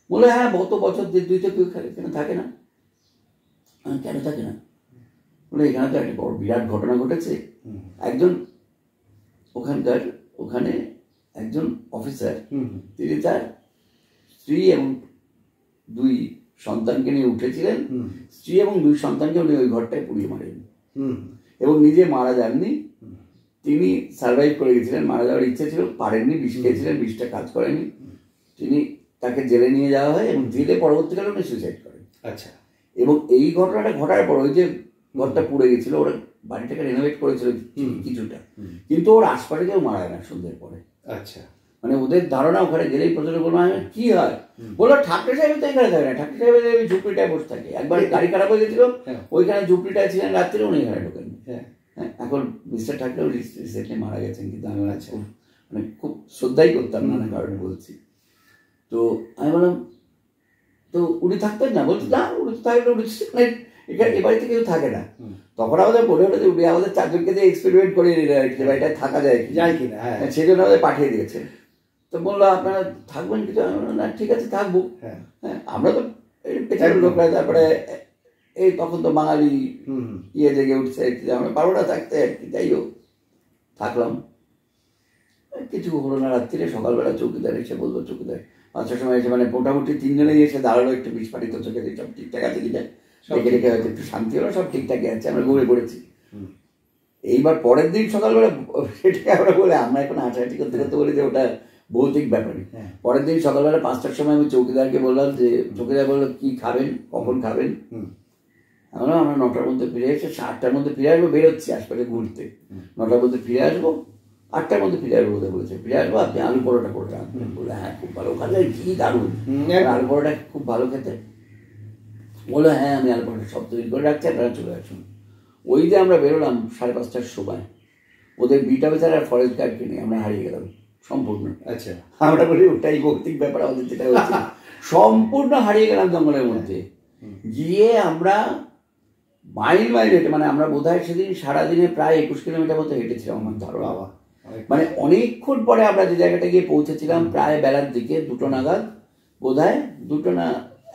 বলে হ্যাঁ, গত বছর 2 কেউ এখানে থাকে না। কেন থাকে না? বলে এখানে তো একটা বড় বিরাট ঘটনা ঘটেছে। একজন ওখানে একজন অফিসার, তিনি তার স্ত্রী এবং 2 সন্তানকে নিয়ে উঠেছিলেন। স্ত্রী এবং 2 সন্তানকে উনি ওই ঘরটায় পুড়িয়ে মারেন, এবং নিজে মারা যাননি। তিনি সার্ভাইভ করে গেছিলেন, মারা যাওয়ার ইচ্ছে ছিল, পারেননি, বিষ খেয়েছিলেন, বিষটা কাজ করেনি। তাকে জেলে নিয়ে যাওয়া হয়, এবং জেলে পরবর্তীকালে উনি সুইসাইড করেন। আচ্ছা, এবং এই ঘটনাটা ঘটার পর ওই যে ঘরটা পুড়ে গেছিল, ওরা বাড়িটাকে রেনোভেট করেছিল কিছুটা, কিন্তু ওর আশপাশে কেউ মারা যায় না সন্ধ্যের পরে। আচ্ছা, মানে ওদের ধারণা ওখানে গেলেই প্রচুর বলবো কি হয়, বললো ঠাকুর সাহেব তো এখানে থাকে না, ঠাকুর সাহেবের ঝুপড়িটায় বসে থাকে। একবার গাড়ি খারাপ হয়ে গেছিল, ওইখানে ঝুপড়িটায় ছিলেন রাত্রে, উনি এখানে ঢোকেন। হ্যাঁ, এখন মিস্টার ঠাকুর রিসেন্টলি মারা গেছেন, কিন্তু আমি মানে খুব শ্রদ্ধাই করতাম নানা কারণে বলছি। তো আমি বললাম, তো উনি থাকতেন না? বলছি না, উনি তো থাকেন, উনি এখানে এ বাড়িতে কেউ থাকে না। তখন আমাদের মনে হলো যে উনি আমাদের চারজনকে দিয়ে এক্সপেরিমেন্ট করে নিলেন আর কি, বাড়িটায় থাকা যায় কিনা। সেই জন্য আমাদের পাঠিয়ে দিয়েছে। তো বললো আপনারা থাকবেন কিছু? আমি বললাম না, ঠিক আছে থাকবো। হ্যাঁ, আমরা তো পেছনের লোকরা, তারপরে এই তখন তো বাঙালি জেগে উঠছে, আমরা পারবো না থাকতে আর কি। যাই হোক, থাকলাম। কিছু হলো না, রাত্রিরে সকালবেলা চৌকিদার এসে বললো, চৌকিদার 5টার সময় এসে, মানে মোটামুটি 3 জনেই এসে দাঁড়ালো, একটু বিস্ফারিত চোখে, সব ঠিকঠাক আছে কিনা দেখে রেখে, হয়তো একটু শান্তি হলো, সব ঠিকঠাকই আছে, আমরা ঘুরে পড়েছি। এইবার পরের দিন সকালবেলা সেটাকে আমরা বলে, আমরা এখন হাঁটাহাঁটি করতে করতে বলি যে ওটা ভৌতিক ব্যাপারই। পরের দিন সকালবেলা 5টার সময় আমি চৌকিদারকে বললাম যে, চৌকিদার বললো কি খাবেন, কখন খাবেন? আমরা 9টার মধ্যে ফিরে এসে 8টার মধ্যে ফিরে আসবো, বেরোচ্ছি আশপাশে ঘুরতে, 9টার মধ্যে ফিরে আসবো, 8টার মধ্যে ফিরে আসবো বলেছে। ফিরে আসবো, আপনি আলু পরোটা করে রাখবেন। বলে হ্যাঁ, খুব ভালো, ওখানে কি দারুণ, আলু পরোটা খুব ভালো খেতে। বললো হ্যাঁ, আমি আলু পরোটা সব তৈরি করে রাখছি, আপনারা চলে আসুন। ওই যে আমরা বেরোলাম 5:30টার সময়, ওদের বিটা বেচার আর ফরেস্ট গার্ড কিনে আমরা হারিয়ে গেলাম সম্পূর্ণ। আচ্ছা, আমরা বলি ওটাই ভৌতিক ব্যাপার আমাদের, যেটা হচ্ছে সম্পূর্ণ হারিয়ে গেলাম জঙ্গলের মধ্যে। গিয়ে আমরা মাইল মাইল হেঁটে, মানে আমরা বোধহয় সেদিন সারাদিনে প্রায় 21 কিলোমিটার মতো হেঁটেছিলাম আমার ধারণা। মানে অনেকক্ষণ পরে আমরা যে জায়গাটা গিয়ে পৌঁছেছিলাম, প্রায় বেলার দিকে 2টো নাগাদ, বোধহয় 2টো না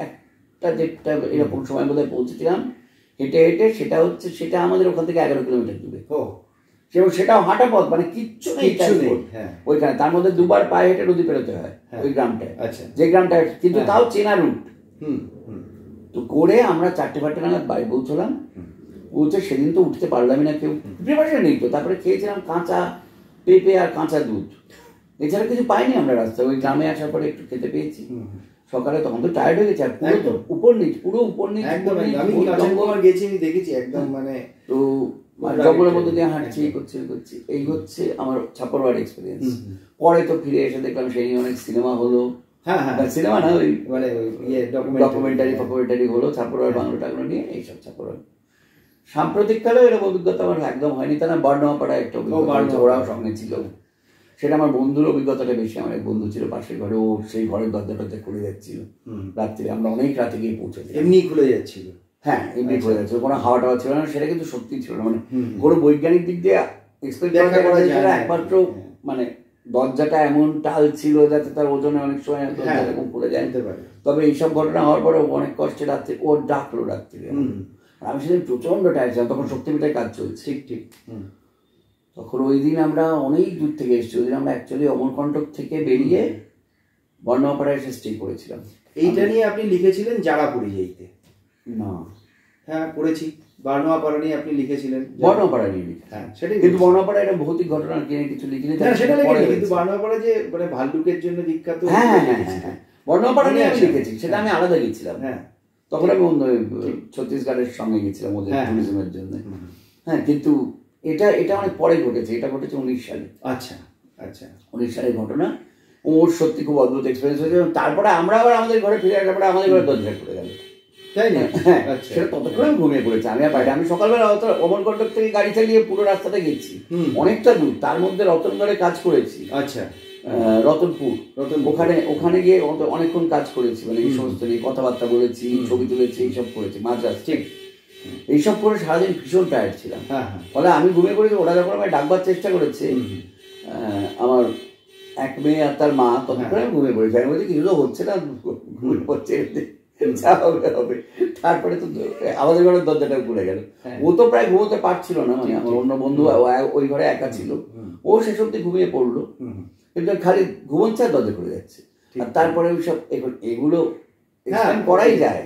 1টা এরকম সময় বোধহয় পৌঁছেছিলাম হেঁটে হেঁটে। সেটা আমাদের ওখান থেকে 11 কিলোমিটার দূরে, এবং সেটাও হাঁটা পথ, মানে কিচ্ছু নেই ওইখানে। তার মধ্যে 2বার পায়ে হেঁটে নদী পেরোতে হয় ওই গ্রামটায়, যে গ্রামটা, কিন্তু তাও চেনা রুট। তো করে আমরা 4টে নাগাদ বাড়ি পৌঁছলাম। পৌঁছে সেদিন তো উঠতে পারলামই না, কেউ প্রিপারেশন নেই তো। তারপরে খেয়েছিলাম কাঁচা পেঁপে আর কাঁচা দুধ, এছাড়া কিছু পাইনি আমরা রাস্তায়। ওই গ্রামে আসার পরে একটু খেতে পেয়েছি সকালে, তখন তো টায়ার্ড হয়ে গেছে। আর পুরো তো উপর নিচ, পুরো উপর নিচ, দেখেছি একদম, মানে তো জঙ্গলের মধ্যে দিয়ে হাঁটছি, করছি। এই হচ্ছে আমার ছাপড়বাড়ি এক্সপিরিয়েন্স। পরে তো ফিরে এসে দেখলাম সেই নিয়ে অনেক সিনেমা হলো। সিনেমা না, ওই মানে ডকুমেন্টারি হলো ছাপড়বাড়ি, বাংলা টাংলা নিয়ে, এইসব ছাপড়বাড়ি। সাম্প্রতিককালে এরকম অভিজ্ঞতা আমার একদম হয়নি। তা না, বর্ণমাপাড়া একটা অভিজ্ঞতা, ওরাও সঙ্গে ছিল। সেটা আমার বন্ধুর অভিজ্ঞতাটা বেশি। আমার এক বন্ধু ছিল পাশের ঘরে, ও সেই ঘরের দরজাটাতে খুলে যাচ্ছিল রাত্রে। আমরা অনেক রাতে গিয়ে পৌঁছেছি, এমনি খুলে যাচ্ছিল। হ্যাঁ, এমনি খুলে যাচ্ছিল, কোনো হাওয়া টাওয়া ছিল না। সেটা কিন্তু সত্যি ছিল না, মানে কোনো বৈজ্ঞানিক দিক দিয়ে এক্সপ্লেন করা যায় না। একমাত্র মানে দরজাটা এমন টাল ছিল যাতে তার ওজনে অনেক সময় এরকম খুলে জানতে পারে। তবে এইসব ঘটনা হওয়ার পরে অনেক কষ্টে রাত্রে ও ডাকলো রাত্রে। আমি সেদিন প্রচন্ড টায়ার্ড ছিলাম, তখন শক্তিপীঠের কাজ চলছে। ঠিক। তখন ওই দিন আমরা অনেক দূর থেকে এসেছি। ওই দিন আমরা অ্যাকচুয়ালি অমরকণ্টক থেকে বেরিয়ে বর্ণমাপাড়ায় এসে স্টে করেছিলাম। এইটা নিয়ে আপনি লিখেছিলেন জারাপুরি যাইতে? না, হ্যাঁ পড়েছি। বর্ণমাপাড়া নিয়ে আপনি লিখেছিলেন? বর্ণমাপাড়া নিয়ে লিখে, হ্যাঁ সেটাই। কিন্তু বর্ণমাপাড়া এটা ভৌতিক ঘটনা নিয়ে কিছু লিখিনি, সেটা লিখিনি। কিন্তু বর্ণমাপাড়া যে মানে ভাল্লুকের জন্য বিখ্যাত, হ্যাঁ, বর্ণমাপাড়া নিয়ে আমি লিখেছি। সেটা আমি আলাদা গেছিলাম। হ্যাঁ, তখন আমি ছত্তিশগড়ের সঙ্গে গেছিলাম ওদের ট্যুরিজমের জন্য। হ্যাঁ, কিন্তু এটা অনেক পরে ঘটেছে। এটা ঘটেছে 19 সালে। আচ্ছা, 19 সালের ঘটনা। ওর সত্যি খুব অদ্ভুত এক্সপিরিয়েন্স হয়েছে। তারপরে আমরা আবার আমাদের ঘরে ফিরে আসার পরে আমাদের ঘরে দরজা খুলে গেল। তাই না? হ্যাঁ, সেটা ততক্ষণ আমি ঘুমিয়ে পড়েছি। আমি আর বাইরে, আমি সকালবেলা অমরকণ্টক থেকে গাড়ি চালিয়ে পুরো রাস্তাটা গেছি, অনেকটা দূর। তার মধ্যে রতনগড়ে কাজ করেছি। আচ্ছা, রতনপুর, ওখানে গিয়ে অনেকক্ষণ কাজ করেছি। মানে এই সমস্ত নিয়ে কথাবার্তা বলেছি, ছবি তুলেছি, এইসব করেছি। মাদ্রাজ, ঠিক, এইসব করে সারাদিন ভীষণ টায়ার্ড ছিলাম। ফলে আমি ঘুমিয়ে পড়েছি। ওরা যখন আমায় ডাকবার চেষ্টা করেছে, আমার এক মেয়ে আর তার মা, ততক্ষণ আমি ঘুমিয়ে পড়েছি। আমি বলছি কিছু তো হচ্ছে না, ঘুমিয়ে পড়ছে, হবে। তারপরে তো আমাদের ঘরের দরজাটা খুলে গেল। ও তো প্রায় ঘুমোতে পারছিল না, মানে আমার অন্য বন্ধু ওই ঘরে একা ছিল। ও শেষ অব্দি ঘুমিয়ে পড়লো, কিন্তু খালি ঘুমোচ্ছে আর দরজা খুলে যাচ্ছে। আর তারপরে ওইসব এগুলো করাই যায়।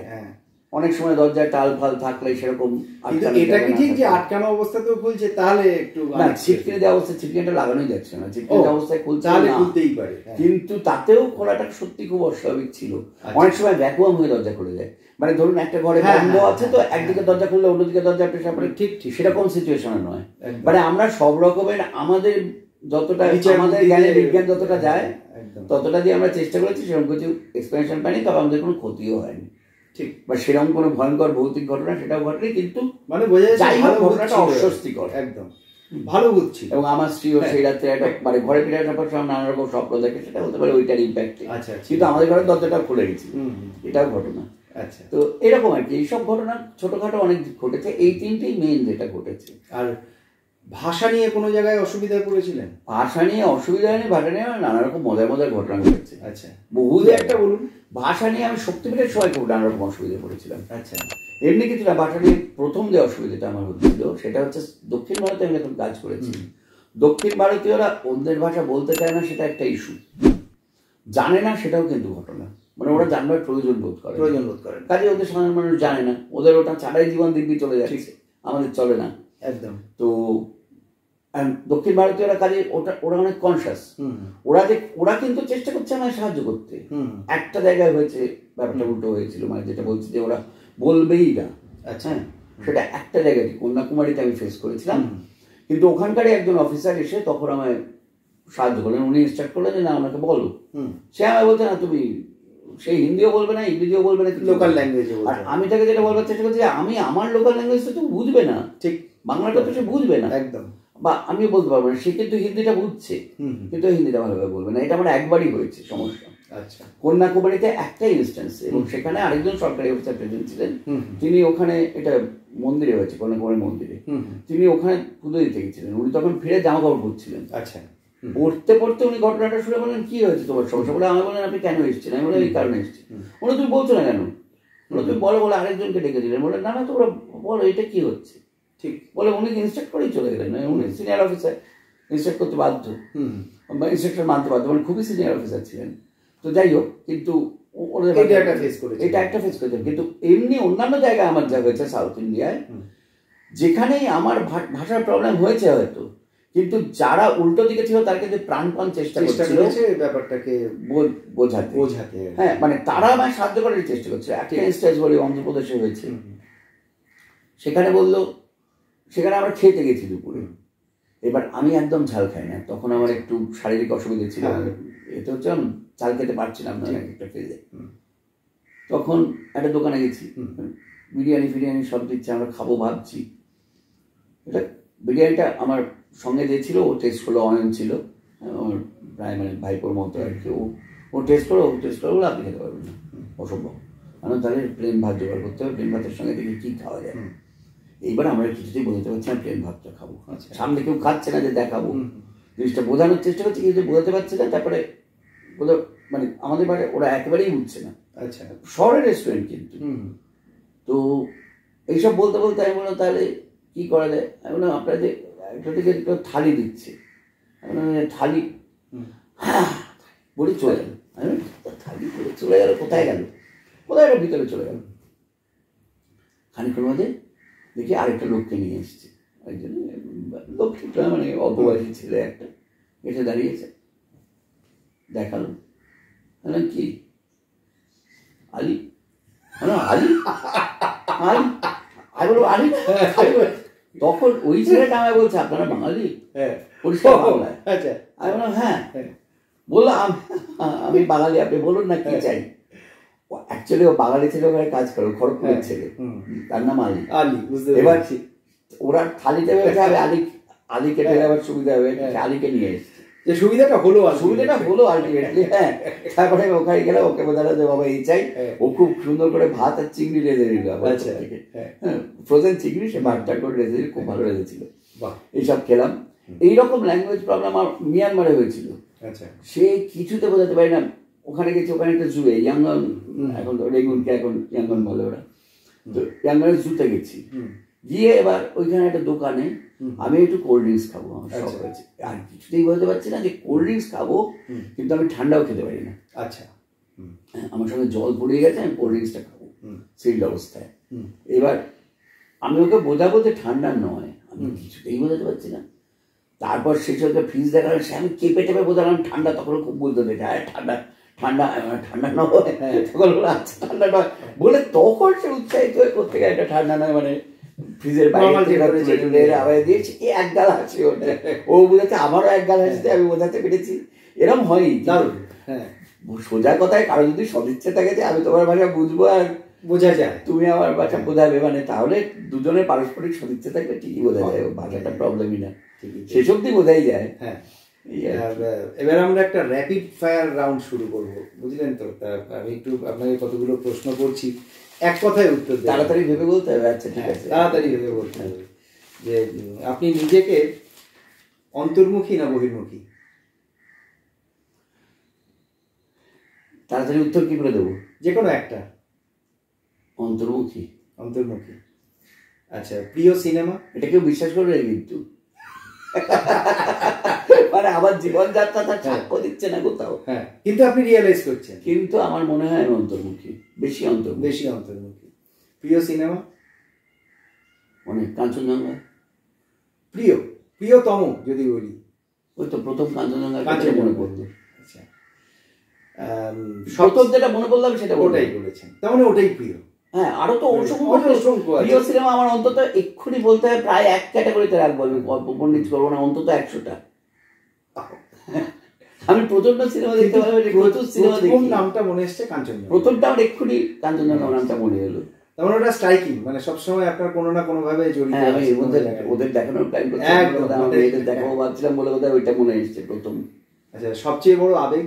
অনেক সময় দরজায় টাল ফাল থাকলে সেরকম। এটা কি ঠিক যে আটকানো অবস্থাতেও খুলছে? তাহলে একটু না, ছিটকিনি দেওয়া অবস্থায় ছিটকিনিটা লাগানোই যাচ্ছে না, ছিটকিনি দেওয়া অবস্থায় খুলছে, খুলতেই পারে। কিন্তু তাতেও খোলাটা সত্যি খুব অস্বাভাবিক ছিল। অনেক সময় ভ্যাকুয়াম হয়ে দরজা খুলে যায়। মানে ধরুন একটা ঘরে বন্ধ আছে, তো একদিকে দরজা খুললে অন্যদিকে দরজা প্রেশার পড়ে, ঠিক সেরকম সিচুয়েশনে নয়। মানে আমরা সব রকমের আমাদের যতটা আমাদের জ্ঞানে বিজ্ঞান যতটা যায় ততটা দিয়ে আমরা চেষ্টা করেছি, সেরকম কিছু এক্সপ্লেনেশন পাইনি। তবে আমাদের কোনো ক্ষতিও হয়নি। ঠিক, বা সেরকম কোনো ভয়ঙ্কর ভৌতিক ঘটনা সেটাও ঘটেনি, কিন্তু মানে বোঝা যাচ্ছে ঘটনাটা অস্বস্তিকর, একদম ভালো বুঝছি। এবং আমার স্ত্রীও সেই রাত্রে একটা মানে ঘরে ফিরে আসার পর নানা রকম স্বপ্ন দেখে, সেটা হতে পারে ওইটার ইম্প্যাক্ট। আচ্ছা, কিন্তু আমাদের ঘরের দরজাটাও খুলে গেছে, এটাও ঘটনা। আচ্ছা, তো এরকম আর কি, এইসব ঘটনা ছোটখাটো অনেক ঘটেছে, এই তিনটেই মেইন যেটা ঘটেছে। আর ভাষা নিয়ে কোনো জায়গায় অসুবিধায় পড়েছিলেন? ভাষা নিয়ে অসুবিধা হয়নি, ভাষা নিয়ে নানা রকম মজার মজার ঘটনা ঘটেছে। আচ্ছা, বহু একটা বলুন। ভাষা নিয়ে আমি শক্তিপীঠের সময় খুব নানা রকম অসুবিধায় পড়েছিলাম। আচ্ছা, এমনি কিছু না, ভাষা নিয়ে প্রথম যে অসুবিধাটা আমার হচ্ছিল সেটা হচ্ছে দক্ষিণ ভারতে আমি যখন কাজ করেছি, দক্ষিণ ভারতীয়রা অন্যের ভাষা বলতে চায় না, সেটা একটা ইস্যু। জানে না সেটাও কিন্তু ঘটনা, মানে ওরা জানবার প্রয়োজন বোধ করে, কাজে ওদের সাধারণ মানুষ জানে না, ওদের ওটা ছাড়াই জীবন দিব্যি চলে যাচ্ছে, আমাদের চলে না একদম। তো দক্ষিণ ভারতীয়রা কাজে ওরা অনেক কনসাস, ওরা কিন্তু চেষ্টা করছে আমায় সাহায্য করতে। একটা জায়গায় হয়েছে ব্যাপারটা উল্টো হয়েছিল, মানে যেটা বলছি যে ওরা বলবেই না। আচ্ছা, সেটা একটা জায়গায় কন্যাকুমারীতে আমি ফেস করেছিলাম, কিন্তু ওখানকারই একজন অফিসার এসে তখন আমায় সাহায্য করলেন। উনি ইনস্ট্রাক্ট করলেন যে না ওনাকে বলো, সে আমায় বলছে না তুমি সেই হিন্দিও বলবে না, ইংরেজিও বলবে না, লোকাল ল্যাঙ্গুয়েজে। আর আমি তাকে যেটা বলবার চেষ্টা করছি, আমি আমার লোকাল ল্যাঙ্গুয়েজ তো বুঝবে না, ঠিক বাংলাটা তো সে বুঝবে না একদম, বা আমিও বলতে পারবো না, সে কিন্তু হিন্দিটা বুঝছে, কিন্তু হিন্দিটা ভালোভাবে বলবে না। এটা আমার একবারই হয়েছে সমস্যা। আচ্ছা, কন্যাকুমারীতে একটাই ইনস্ট্যান্স, এবং সেখানে আরেকজন সরকারি অফিসার প্রেজেন্ট ছিলেন, তিনি ওখানে, এটা মন্দিরে হয়েছে, কন্যাকুমারী মন্দিরে, তিনি ওখানে পুজো দিতে গেছিলেন, উনি তখন ফিরে জামা কাপড় পরছিলেন। আচ্ছা, পড়তে পড়তে উনি ঘটনাটা শুনে বললেন কি হয়েছে তোমার সমস্যা, বলে আমি বললেন আপনি কেন এসেছেন, আমি বললাম এই কারণে এসেছি। বলে তুমি বলছো না কেন, বলে তুমি বলো, বলে আরেকজনকে ডেকে দিলেন, বলে না না তোমরা বলো এটা কি হচ্ছে, ঠিক বলে উনি ইনস্ট্রাক্ট করেই চলে গেলেন। উনি সিনিয়র অফিসার, ইনস্ট্রাক্ট করতে বাধ্য, ইনস্ট্রাকশন মানতে বাধ্য, মানে খুবই সিনিয়র অফিসার ছিলেন। তো যাই হোক, কিন্তু এটা একটা ফেস করেছেন। কিন্তু এমনি অন্যান্য জায়গায় আমার যা হয়েছে সাউথ ইন্ডিয়ায়, যেখানেই আমার ভাষার প্রবলেম হয়েছে হয়তো, কিন্তু যারা উল্টো দিকে ছিল তার কিন্তু প্রাণপণ চেষ্টা করছিল ব্যাপারটাকে বোঝাতে। হ্যাঁ, মানে তারা আমায় সাহায্য করার চেষ্টা করছে। একটা ইনস্টেন্স বলি, অন্ধ্রপ্রদেশে হয়েছে, সেখানে বললো, সেখানে আমরা খেতে গেছি দুপুরে, এবার আমি একদম ঝাল খাই না, তখন আমার একটু শারীরিক অসুবিধা ছিল, এতে হচ্ছে আমি ঝাল খেতে পারছিলাম না একটা ফেজে। তখন একটা দোকানে গেছি, বিরিয়ানি সব দিচ্ছে, আমরা খাবো ভাবছি। এটা বিরিয়ানিটা আমার সঙ্গে যে ছিল ও টেস্ট করলো, অনিয়ন ছিল আমার প্রায় মানে ভাইপোর মতো আর কি, ও টেস্ট করো, বলে আপনি খেতে পারবেন না, অসম্ভব। আমি তাহলে প্লেন ভাত জোগাড় করতে হবে, প্লেন ভাতের সঙ্গে দেখি কী খাওয়া যায়। এইবার আমরা কিছুতেই বোঝাতে পারছি না প্লেন ভাতটা খাবো, সামনে কেউ খাচ্ছে না যে দেখাবো, জিনিসটা বোঝানোর চেষ্টা করছি কিন্তু বোঝাতে পারছি না। তারপরে মানে আমাদের বাড়ি ওরা একেবারেই উঠছে না। আচ্ছা, শহরের রেস্টুরেন্ট কিন্তু। তো এইসব বলতে বলতে আমি বললাম তাহলে কি করা যায়, আমি বললাম আপনারা যে একটা থেকে একটা থালি দিচ্ছে, থালি বলে চলে গেল, আমি থালি বলে চলে গেল, কোথায় গেল, কোথায় একটা ভিতরে চলে গেল। খানিক্ষণ মধ্যে দেখি আরেকটা লোককে নিয়ে এসছে, একজন লোকটা মানে অল্প বয়সী ছেলে একটা এসে দাঁড়িয়েছে, দেখালো, কি আলি, আলি আলি, আমি বলবো আলি। তখন ওই ছেলেটা আমায় বলছে আপনারা বাঙালি, পরিষ্কার বাংলায়। আমি বললাম হ্যাঁ, বললাম আমি বাঙালি, আপনি বলুন না কি চাই। অ্যাকচুয়ালি ও বাঙালি ছেলে, ওখানে কাজ করে, খড়গপুরের ছেলে, তার নাম আলি। এবার ওরা থালিতে ভেবেছে আলি কেটে যাওয়ার সুবিধা হবে, আলিকে নিয়ে এসছে, যে সুবিধাটা হলো আলটিমেটলি। হ্যাঁ, তারপরে ওখানে গেলে ওকে বোঝালো যে বাবা এই চাই, ও খুব সুন্দর করে ভাত আর চিংড়ি রেঁধে দিল, ফ্রোজেন চিংড়ি, সে ভাতটা করে রেঁধে দিল, খুব ভালো রেঁধেছিল। এইসব খেলাম। এইরকম ল্যাঙ্গুয়েজ প্রবলেম আমার মিয়ানমারে হয়েছিল, সে কিছুতে বোঝাতে পারি না। ওখানে গেছি, ওখানে একটা জুয়ে ইয়াঙ্গন, এখন রেগুনকে এখন ইয়াঙ্গন বলে ওরা, তো ইয়াঙ্গনের জুতে গেছি, গিয়ে এবার ওইখানে একটা দোকানে আমি একটু কোল্ড ড্রিঙ্কস খাবো, আমার শখ হয়েছে, আর কিছুতেই বলতে পারছি না যে কোল্ড ড্রিঙ্কস খাবো, কিন্তু আমি ঠান্ডাও খেতে পারি না। আচ্ছা, আমার সঙ্গে জল পড়ে গেছে, আমি কোল্ড ড্রিঙ্কসটা খাবো সেই অবস্থায়। এবার আমি ওকে বোঝাবো যে ঠান্ডা নয়, আমি কিছুতেই বোঝাতে পারছি না। তারপর শেষ হতে ফ্রিজ দেখালাম, সে আমি চেপে চেপে বোঝালাম ঠান্ডা, তখন খুব বলতে দেয় ঠান্ডা ঠান্ডা, ঠান্ডা নয়, তখন বলে আচ্ছা ঠান্ডা নয় বলে, তখন সে উৎসাহিত হয়ে করতে গেলে এটা ঠান্ডা নয়, মানে ফ্রিজের বাইরে আবার দিয়েছি, এক গাল হাসি ওঠে, ও বোঝাচ্ছে আমারও এক গাল হাসিতে আমি বোঝাতে পেরেছি। এরকম হয়ই। সোজা কথায় কারো যদি সদিচ্ছে থাকে যে আমি তোমার ভাষা বুঝবো আর বোঝা যায়, তুমি আমার ভাষা বোঝাবে, মানে তাহলে দুজনের পারস্পরিক সদিচ্ছা থাকলে ঠিকই বোঝা যায়, ভাষাটা প্রবলেমই না, শেষ অব্দি বোঝাই যায়। হ্যাঁ, এবার আমরা একটা র্যাপিড ফায়ার রাউন্ড শুরু করব, বুঝলেন তো? আমি একটু আপনাকে কতগুলো প্রশ্ন করছি, এক কথায় উত্তর দেবেন। তাড়াতাড়ি ভেবে বলতে হবে? আচ্ছা ঠিক আছে, তাড়াতাড়ি ভেবে বলতে হবে। যে আপনি নিজেকে অন্তর্মুখী না বহির্মুখী? তাড়াতাড়ি উত্তর কি করে দেবো? যে কোনো একটা। অন্তর্মুখী। অন্তর্মুখী, আচ্ছা। প্রিয় সিনেমা? এটা কেউ বিশ্বাস করবে কিন্তু, মানে আমার জীবনযাত্রা তার সাক্ষ্য দিচ্ছে না কোথাও। হ্যাঁ, কিন্তু আপনি রিয়েলাইজ করছেন। কিন্তু আমার মনে হয় আমি অন্তর্মুখী, বেশি অন্তর্মুখী। প্রিয় সিনেমা? অনেক। কাঞ্চনজঙ্ঘা। প্রিয়তম যদি বলি? ওই তো প্রথম কাঞ্চনজঙ্ঘা মনে পড়লো। আচ্ছা, প্রথম যেটা মনে পড়লাম সেটা ওটাই বলেছেন, তার মানে ওটাই প্রিয়। হ্যাঁ, আরো তো অসংখ্য প্রিয় সিনেমা আমার, অন্তত এক্ষুনি বলতে হয় প্রায় এক ক্যাটাগরিতে রাখবো, আমি পণ্ডিত করবো না, অন্তত 100টা। আমি প্রচন্ড সিনেমা দেখতে পারি, প্রচুর সিনেমা দেখি। নামটা মনে এসছে কাঞ্চনজঙ্ঘা, প্রথমটা আমার এক্ষুনি কাঞ্চনজঙ্ঘা নামটা মনে এলো। তেমন ওটা স্ট্রাইকিং, মানে সবসময় আপনার কোনো না কোনো ভাবে জড়িত। হ্যাঁ, আমি ওদের দেখানোর প্ল্যান করছিলাম, এদের দেখাবো ভাবছিলাম বলে বোধহয় ওইটা মনে এসছে প্রথম। আচ্ছা, সবচেয়ে বড় আবেগ?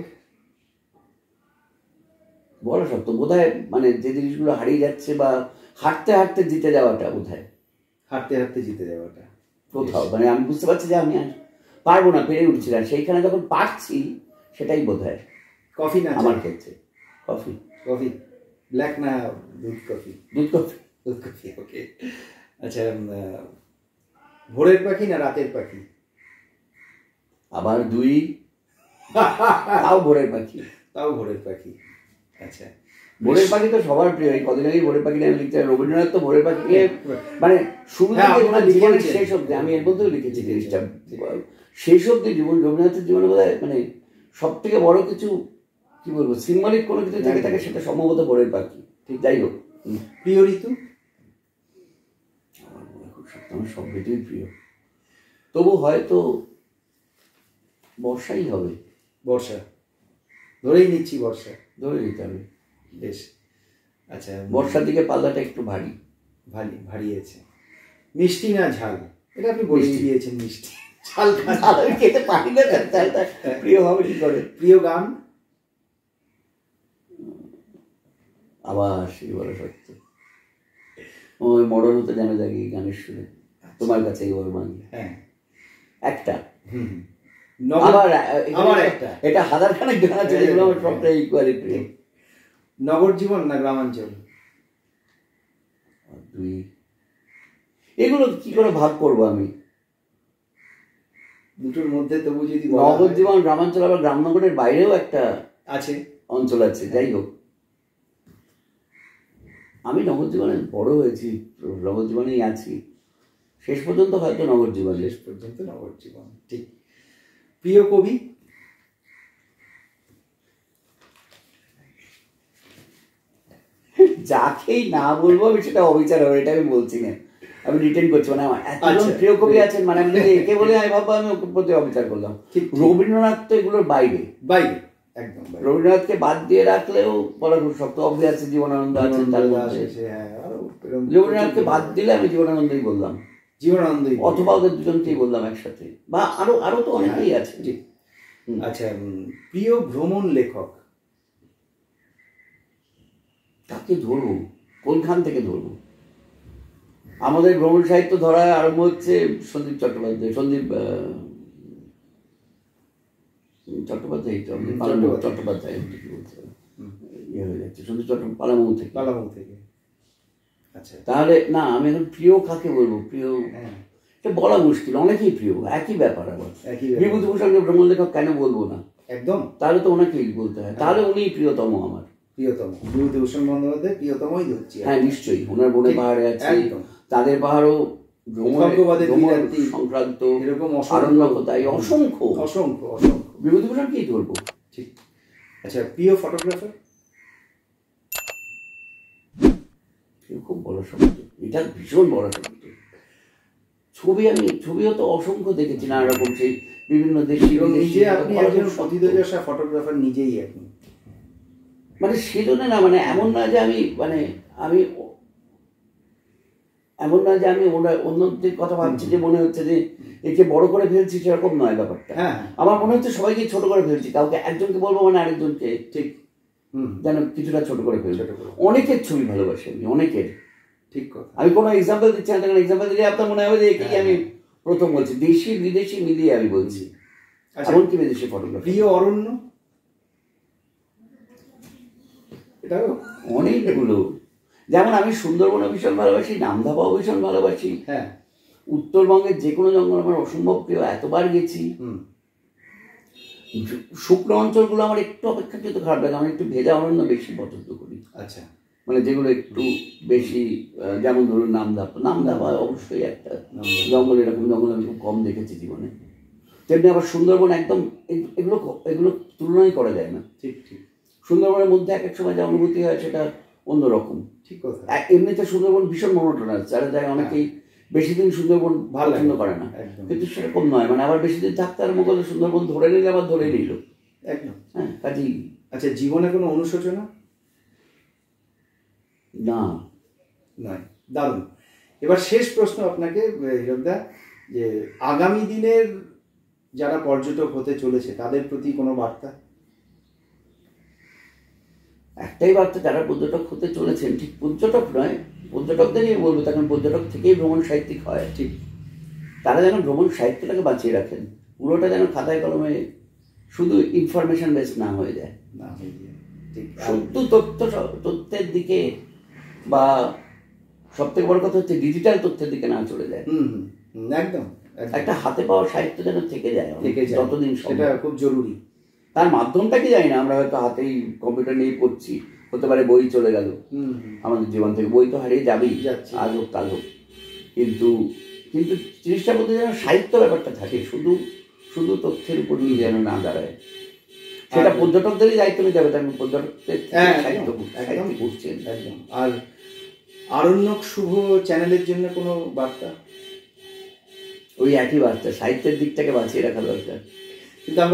বড় শক্ত বোধহয়, মানে যে জিনিসগুলো হারিয়ে যাচ্ছে বা হাঁটতে হাঁটতে জিতে যাওয়াটা, বোধহয় হাঁটতে হাঁটতে জিতে যাওয়াটা কোথাও, মানে আমি বুঝতে পারছি যে আমি আর পারবো না, পেরে উঠছিলাম, সেইখানে যখন পারছি সেটাই বোধহয়। কফি না আমার ক্ষেত্রে কফি। ব্ল্যাক না দুধ কফি? দুধ কফি। ওকে। আচ্ছা, ভোরের পাখি না রাতের পাখি? আবার দুই, তাও ভোরের পাখি। আচ্ছা, ভোরের পাখি তো সবার প্রিয়। এই কদিন আগে ভোরের পাখি নিয়ে লিখতে, রবীন্দ্রনাথ তো ভোরের পাখিকে মানে শুরু থেকে জীবনের শেষ অব্দি, আমি এর মধ্যেও লিখেছি জিনিসটা, শেষ অব্দি জীবন রবীন্দ্রনাথের জীবনে বোধহয় মানে সব থেকে বড় কিছু, কি বলবো, সিম্বলিক কোনো কিছু থেকে থাকে, সেটা সম্ভবত ভোরের পাখি। ঠিক, যাই হোক। প্রিয় ঋতু? আমার সব ঋতুই প্রিয়, তবু হয়তো বর্ষাই হবে। বর্ষা, ধরেই নিচ্ছি বর্ষা। ধরে নিতে হবে, বেশ। আচ্ছা, বর্ষার দিকে পাল্লাটা একটু ভারী আছে। মিষ্টি না ঝাল? এটা আপনি বলে দিয়েছেন, মিষ্টি। ঝাল খেতে পারি না, ঝালটা প্রিয় হবে কি করে? প্রিয় গান? আবার সেই বড় সত্য, ওই মরণ হতে জানা যাবে গানের সুরে, তোমার কাছে এবার মানি। হ্যাঁ, একটা। আবার একটা। এটা হাজার খানেক গান আছে যেগুলো আমার সবটাই ইকুয়ালি প্রিয়। নগর জীবন না গ্রামাঞ্চল? দুই। এগুলো কি করে ভাগ করবো আমি? দুটোর মধ্যে তবু যদি নগর জীবন, গ্রামাঞ্চল, আবার গ্রামনগরের বাইরেও একটা আছে, অঞ্চল আছে। যাই হোক, আমি নগর জীবনে বড় হয়েছি, নগর জীবনেই আছি, শেষ পর্যন্ত হয়তো নগর জীবন। ঠিক। প্রিয় কবি? যাকেই না বলবো আমি সেটা অবিচার হবে, এটা আমি বলছি না, আমি রিটেন করছি। মানে আমার এতজন প্রিয় কবি আছেন, মানে আমি যদি একে বলে আমি ভাববো আমি ওকে প্রতি অবিচার করলাম। রবীন্দ্রনাথ তো এগুলোর বাইরে, একদম। রবীন্দ্রনাথকে বাদ দিয়ে রাখলেও বলা খুব শক্ত। অবভিয়াসলি জীবনানন্দ আছেন তার মধ্যে, রবীন্দ্রনাথকে বাদ দিলে আমি জীবনানন্দই বললাম, অথবা ওদের দুজনকেই বললাম একসাথে, বা আরো তো অনেকেই আছে। আচ্ছা, প্রিয় ভ্রমণ লেখক? কাকে ধরবো, কোনখান থেকে ধরবো? আমাদের ভ্রমণ সাহিত্য ধরা আরম্ভ হচ্ছে সন্দীপ চট্টোপাধ্যায়, চট্টোপাধ্যায় কি বলতে ইয়ে হয়ে যাচ্ছে, সন্দীপ চট্টোপাধ্যায় পালামৌ থেকে। আচ্ছা, তাহলে না, আমি এখন প্রিয় কাকে বলবো? প্রিয় এটা বলা মুশকিল, অনেকেই প্রিয়, একই ব্যাপার। আবার বিভূতিভূষণকে ভ্রমণ লেখক কেন বলবো না? একদম, তাহলে তো ওনাকেই বলতে হয়, তাহলে উনিই প্রিয়তম আমার। বিভূতিভূষণ বন্দ্যোপাধ্যায় প্রিয়তমই ধরছি। হ্যাঁ, নিশ্চয়ই। ওনার বনে পাহাড়ে আছে, তাদের পাহাড়ও সংক্রান্ত, এরকম অসংখ্য। বিভূতিভূষণকেই ধরবো। ঠিক। আচ্ছা, প্রিয় ফটোগ্রাফার? খুব বড় শব্দ, এটা ভীষণ বড় শব্দ। ছবিও তো অসংখ্য দেখেছি, নানা রকম, সেই বিভিন্ন দেশি। আপনি একজন ফটোগ্রাফার নিজেই, আপনি মানে সেজন্য না, মানে এমন না যে আমি মানে আমি এমন না যে আমি অন্যদের কথা ভাবছি যে মনে হচ্ছে যে একে বড় করে ফেলছি, সেরকম নয় ব্যাপারটা। আমার মনে হচ্ছে সবাইকে ছোট করে ফেলছি, কাউকে একজনকে বলবো মানে আরেকজনকে ঠিক যেন কিছুটা ছোট করে ফেলছি। অনেকের ছবি ভালোবাসি আমি, অনেকের। ঠিক কথা। আমি কোনো এক্সাম্পল দিচ্ছি না, কারণ এক্সাম্পল দিলে আপনার মনে হবে যে একেই আমি প্রথম বলছি। দেশি বিদেশি মিলিয়ে আমি বলছি, এমনকি বিদেশি ফটোগ্রাফি। প্রিয় অরণ্য এটাও অনেকগুলো, যেমন আমি সুন্দরবনে ভীষণ ভালোবাসি, নামধাপাও ভীষণ ভালোবাসি। হ্যাঁ, উত্তরবঙ্গের যে কোনো জঙ্গল আমার অসম্ভব প্রিয়, এতবার গেছি। শুকনো অঞ্চলগুলো আমার একটু অপেক্ষাকৃত খারাপ লাগে, আমি একটু ভেজা অরণ্য বেশি পছন্দ করি। আচ্ছা, মানে যেগুলো একটু বেশি, যেমন ধরুন নামধাপা অবশ্যই একটা জঙ্গল, এরকম জঙ্গল আমি খুব কম দেখেছি জীবনে। তেমনি আবার সুন্দরবন একদম এগুলো তুলনাই করা যায় না। ঠিক ঠিক। সুন্দরবনের মধ্যে এক এক সময় যা অনুভূতি হয় সেটা অন্যরকম। ঠিক কথা। এমনিতে সুন্দরবন ভীষণ মনোটোনাস, যারা যায় অনেকেই বেশি দিন সুন্দরবন পছন্দ করে না, কিন্তু সেরকম নয়। মানে আবার বেশি দিন থাকতে আরম্ভ করলে সুন্দরবন ধরে নিলে আবার ধরে নিল একদম। হ্যাঁ, কাজেই। আচ্ছা, জীবনে কোনো অনুশোচনা? না, নয়। দারুণ। এবার শেষ প্রশ্ন আপনাকে হীরকদা, যে আগামী দিনের যারা পর্যটক হতে চলেছে তাদের প্রতি কোনো বার্তা? একটাই বার্তা, যারা পর্যটক হতে চলেছেন, ঠিক পর্যটক নয়, পর্যটকদেরই বলবো, তখন পর্যটক থেকেই ভ্রমণ সাহিত্যিক হয়। ঠিক, তারা যেন ভ্রমণ সাহিত্যটাকে বাঁচিয়ে রাখেন, পুরোটা যেন খাতায় কলমে শুধু ইনফরমেশন বেস না হয়ে যায়, শুধু তথ্যের দিকে, বা সব থেকে বড় কথা হচ্ছে ডিজিটাল তথ্যের দিকে না চলে যায়। একদম। একটা হাতে পাওয়া সাহিত্য যেন থেকে যায় যতদিন, সেটা খুব জরুরি। তার মাধ্যমটা কি জানি না, আমরা হয়তো হাতেই কম্পিউটার নিয়ে পড়ছি, হতে পারে বই চলে গেল আমাদের জীবন থেকে, বই তো হারিয়ে যাবেই, আজ হোক কাল হোক, কিন্তু কিন্তু জিনিসটার মধ্যে যেন সাহিত্য ব্যাপারটা থাকে, শুধু তথ্যের উপর নিয়ে যেন না দাঁড়ায়। সেটা পর্যটকদেরই দায়িত্ব নিতে হবে, তাই পর্যটকদের সাহিত্য করছেন একদম। আর আরণ্যক শুভ চ্যানেলের জন্য কোনো বার্তা? ওই একই বার্তা, সাহিত্যের দিকটাকে বাঁচিয়ে রাখা দরকার।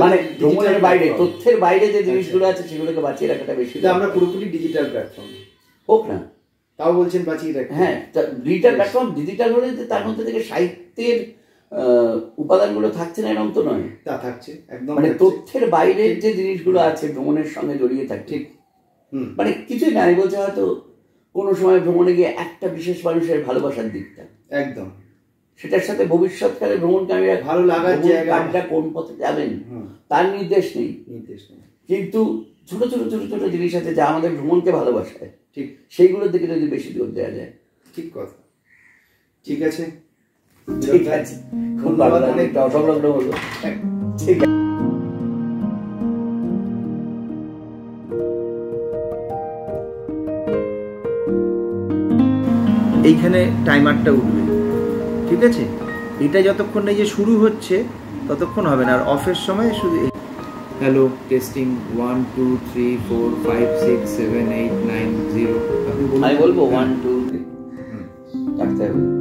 মানে ভ্রমণের বাইরে, তথ্যের বাইরে যে জিনিসগুলো আছে সেগুলোকে বাঁচিয়ে রাখাটা বেশি। আমরা পুরোপুরি ডিজিটাল প্ল্যাটফর্ম হোক না, তাও বলছেন বাঁচিয়ে রাখতে। হ্যাঁ, ডিজিটাল প্ল্যাটফর্ম, ডিজিটাল হলে তার মধ্যে থেকে সাহিত্যের উপাদানগুলো থাকছে না এরকম তো নয়, তা থাকছে একদম। মানে তথ্যের বাইরের যে জিনিসগুলো আছে ভ্রমণের সঙ্গে জড়িয়ে থাকে। ঠিক, মানে কিছুই নাই বলছে, হয়তো কোনো সময় ভ্রমণে গিয়ে একটা বিশেষ মানুষের ভালোবাসার দিকটা একদম, সেটার সাথে ভবিষ্যৎকালে ভ্রমণকারীরা ভালো লাগার জায়গাটা কোন পথে যাবেন তার নির্দেশ নেই, কিন্তু ছোট ছোট ছোট ছোট জিনিস আছে যা আমাদের ভ্রমণকে ভালোবাসায়। ঠিক, সেইগুলোর দিকে যদি বেশি জোর দেওয়া যায়। ঠিক কথা। ঠিক আছে, ঠিক আছে, খুব ভালো লাগলো, অনেকটা অসংলগ্ন হলো। ঠিক আছে। এইখানে টাইমারটা উঠবে, ঠিক আছে? এটা যতক্ষণ না যে শুরু হচ্ছে ততক্ষণ হবে না, আর অফের সময় শুধু হ্যালো টেস্টিং 1 2 3 4 5 6 7 8 9 0 আমি বলবো 1 2 3 কাটতে হবে।